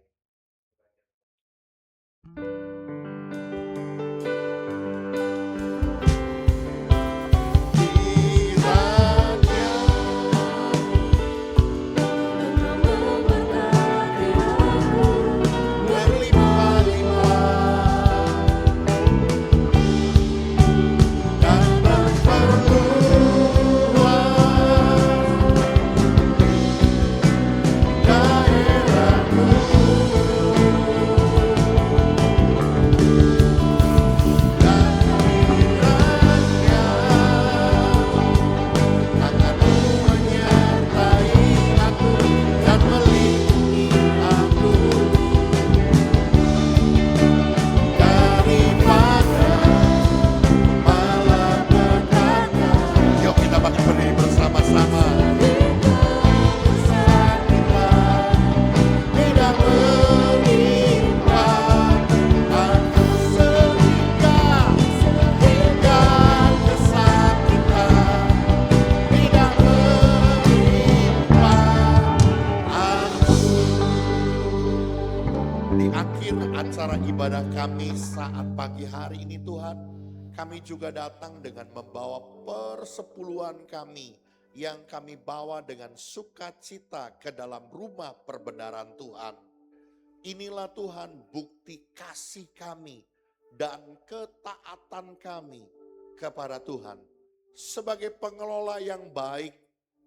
Yuk kita bangkit berdiri bersama-sama. Tidak melimpah aku sehingga kesakitan. Tidak melimpah aku. Di akhir acara ibadah kami saat pagi hari ini Tuhan, kami juga datang dengan membawa persepuluhan kami yang kami bawa dengan sukacita ke dalam rumah perbenaran Tuhan. Inilah Tuhan bukti kasih kami dan ketaatan kami kepada Tuhan. Sebagai pengelola yang baik,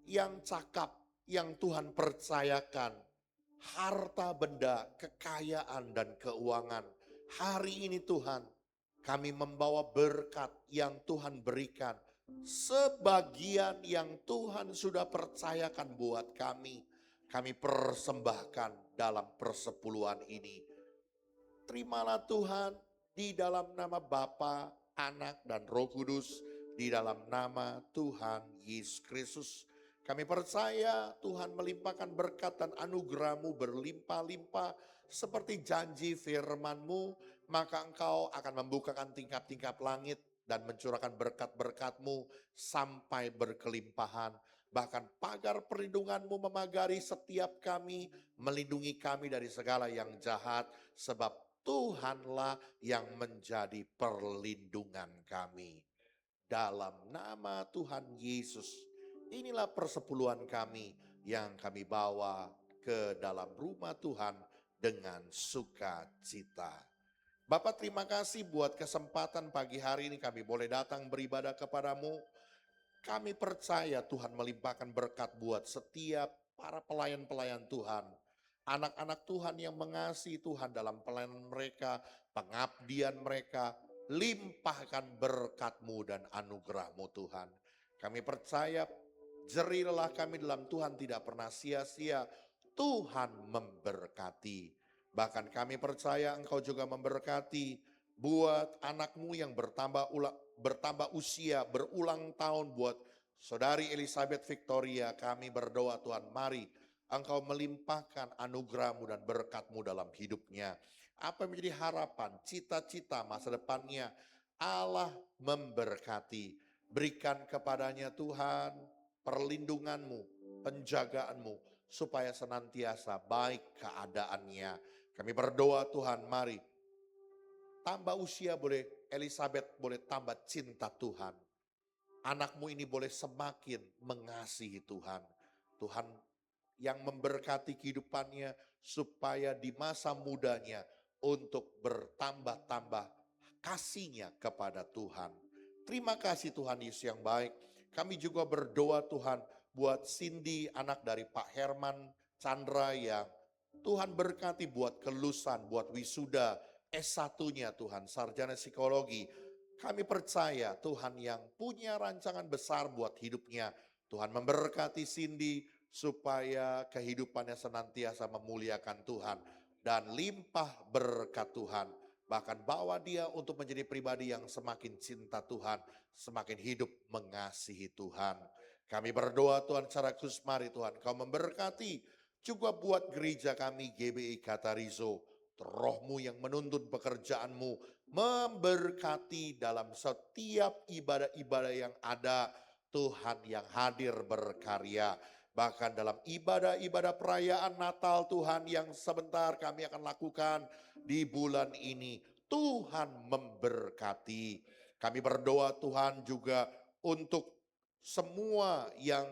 yang cakap, yang Tuhan percayakan. Harta benda, kekayaan dan keuangan. Hari ini Tuhan, kami membawa berkat yang Tuhan berikan. Sebagian yang Tuhan sudah percayakan buat kami. Kami persembahkan dalam persepuluhan ini. Terimalah Tuhan di dalam nama Bapa, Anak dan Roh Kudus. Di dalam nama Tuhan Yesus Kristus. Kami percaya Tuhan melimpahkan berkat dan anugerah-Mu berlimpah-limpah. Seperti janji firman-Mu, maka Engkau akan membukakan tingkap-tingkap langit dan mencurahkan berkat-berkat-Mu sampai berkelimpahan. Bahkan pagar perlindungan-Mu memagari setiap kami, melindungi kami dari segala yang jahat. Sebab Tuhanlah yang menjadi perlindungan kami. Dalam nama Tuhan Yesus, inilah persepuluhan kami yang kami bawa ke dalam rumah Tuhan dengan sukacita. Bapak terima kasih buat kesempatan pagi hari ini kami boleh datang beribadah kepadamu. Kami percaya Tuhan melimpahkan berkat buat setiap para pelayan-pelayan Tuhan. Anak-anak Tuhan yang mengasihi Tuhan dalam pelayanan mereka, pengabdian mereka. Limpahkan berkat-Mu dan anugerah-Mu Tuhan. Kami percaya jerih lelah kami dalam Tuhan tidak pernah sia-sia. Tuhan memberkati. Bahkan kami percaya Engkau juga memberkati buat anak-Mu yang bertambah usia, berulang tahun buat Saudari Elizabeth Victoria. Kami berdoa Tuhan, mari Engkau melimpahkan anugerah-Mu dan berkat-Mu dalam hidupnya. Apa yang menjadi harapan, cita-cita masa depannya, Allah memberkati. Berikan kepadanya Tuhan perlindungan-Mu, penjagaan-Mu, supaya senantiasa baik keadaannya. Kami berdoa Tuhan, mari tambah usia boleh Elizabeth, boleh tambah cinta Tuhan. Anak-Mu ini boleh semakin mengasihi Tuhan. Tuhan yang memberkati kehidupannya supaya di masa mudanya untuk bertambah-tambah kasihnya kepada Tuhan. Terima kasih Tuhan Yesus yang baik. Kami juga berdoa Tuhan buat Cindy, anak dari Pak Herman Chandra, yang Tuhan berkati buat kelulusan, buat wisuda S1-nya Tuhan, sarjana psikologi. Kami percaya Tuhan yang punya rancangan besar buat hidupnya. Tuhan memberkati Cindy supaya kehidupannya senantiasa memuliakan Tuhan dan limpah berkat Tuhan. Bahkan bawa dia untuk menjadi pribadi yang semakin cinta Tuhan, semakin hidup mengasihi Tuhan. Kami berdoa Tuhan secara khusus, mari Tuhan Kau memberkati juga buat gereja kami GBI Catarizo. Roh-Mu yang menuntun pekerjaan-Mu memberkati dalam setiap ibadah-ibadah yang ada. Tuhan yang hadir berkarya. Bahkan dalam ibadah-ibadah perayaan Natal Tuhan yang sebentar kami akan lakukan di bulan ini. Tuhan memberkati. Kami berdoa Tuhan juga untuk semua yang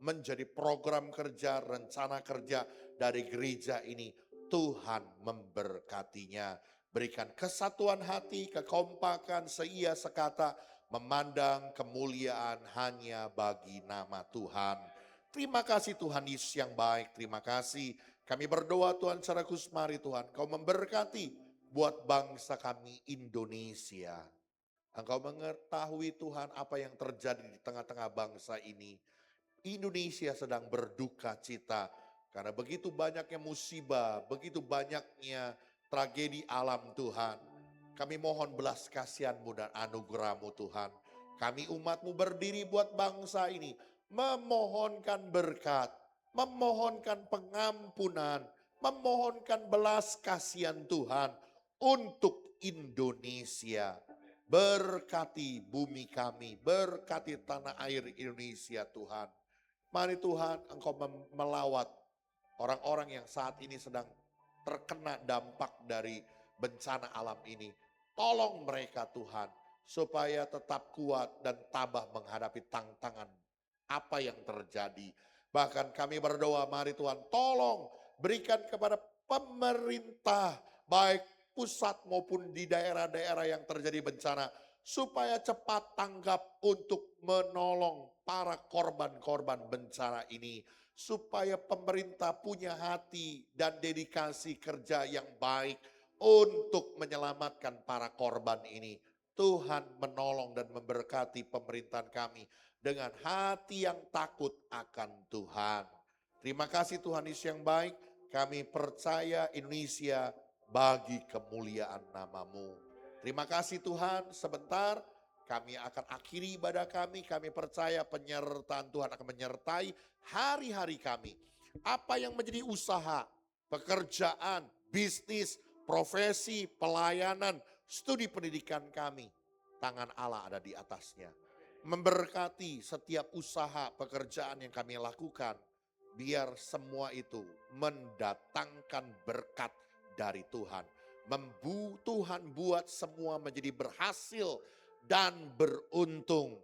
menjadi program kerja, rencana kerja dari gereja ini. Tuhan memberkatinya. Berikan kesatuan hati, kekompakan, seia sekata, memandang kemuliaan hanya bagi nama Tuhan. Terima kasih Tuhan Yesus yang baik, terima kasih. Kami berdoa Tuhan secara khusus, mari Tuhan Kau memberkati buat bangsa kami Indonesia. Engkau mengetahui Tuhan apa yang terjadi di tengah-tengah bangsa ini. Indonesia sedang berduka cita karena begitu banyaknya musibah, begitu banyaknya tragedi alam Tuhan. Kami mohon belas kasihan-Mu dan anugerah-Mu Tuhan. Kami umat-Mu berdiri buat bangsa ini, memohonkan berkat, memohonkan pengampunan, memohonkan belas kasihan Tuhan untuk Indonesia. Berkati bumi kami, berkati tanah air Indonesia Tuhan. Mari Tuhan Engkau melawat orang-orang yang saat ini sedang terkena dampak dari bencana alam ini. Tolong mereka Tuhan, supaya tetap kuat dan tabah menghadapi tantangan apa yang terjadi. Bahkan kami berdoa, mari Tuhan tolong berikan kepada pemerintah, baik pusat maupun di daerah-daerah yang terjadi bencana, supaya cepat tanggap untuk menolong para korban-korban bencana ini. Supaya pemerintah punya hati dan dedikasi kerja yang baik untuk menyelamatkan para korban ini. Tuhan menolong dan memberkati pemerintahan kami dengan hati yang takut akan Tuhan. Terima kasih Tuhan Yesus yang baik. Kami percaya Indonesia bagi kemuliaan nama-Mu. Terima kasih Tuhan. Sebentar kami akan akhiri ibadah kami. Kami percaya penyertaan Tuhan akan menyertai hari-hari kami. Apa yang menjadi usaha, pekerjaan, bisnis, profesi, pelayanan, studi pendidikan kami, tangan Allah ada di atasnya. Memberkati setiap usaha pekerjaan yang kami lakukan, biar semua itu mendatangkan berkat dari Tuhan. Tuhan buat semua menjadi berhasil dan beruntung.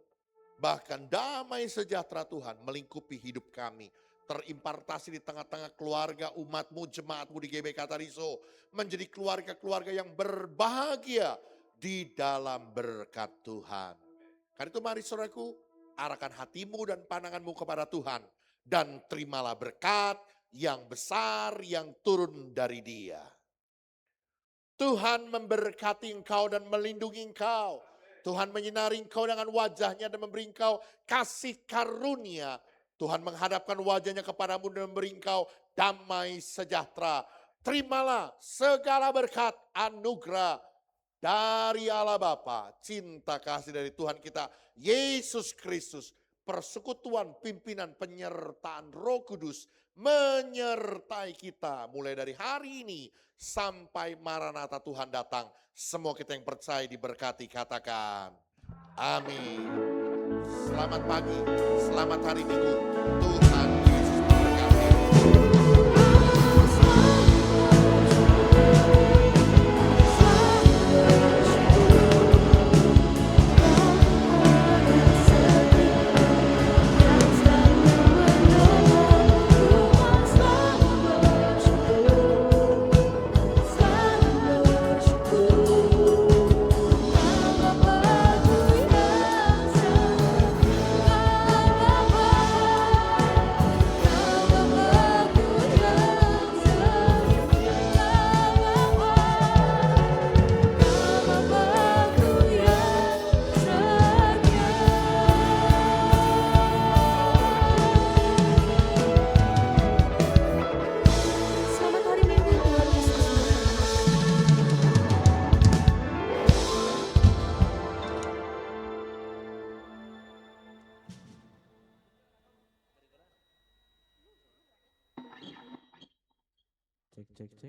Bahkan damai sejahtera Tuhan melingkupi hidup kami. Terimpartasi di tengah-tengah keluarga umat-Mu, jemaat-Mu di GBI Catarizo. Menjadi keluarga-keluarga yang berbahagia di dalam berkat Tuhan. Karena itu mari saudaraku, arahkan hatimu dan pandanganmu kepada Tuhan. Dan terimalah berkat yang besar yang turun dari Dia. Tuhan memberkati engkau dan melindungi engkau. Tuhan menyinari engkau dengan wajahnya dan memberi engkau kasih karunia. Tuhan menghadapkan wajahnya kepadamu dan memberi engkau damai sejahtera. Terimalah segala berkat anugerah dari Allah Bapa, cinta kasih dari Tuhan kita Yesus Kristus, persekutuan, pimpinan, penyertaan Roh Kudus menyertai kita mulai dari hari ini sampai Maranatha Tuhan datang. Semua kita yang percaya diberkati, katakan amin. Selamat pagi, selamat hari Minggu. Tuhan Yesus memberkati. Cek cek cek.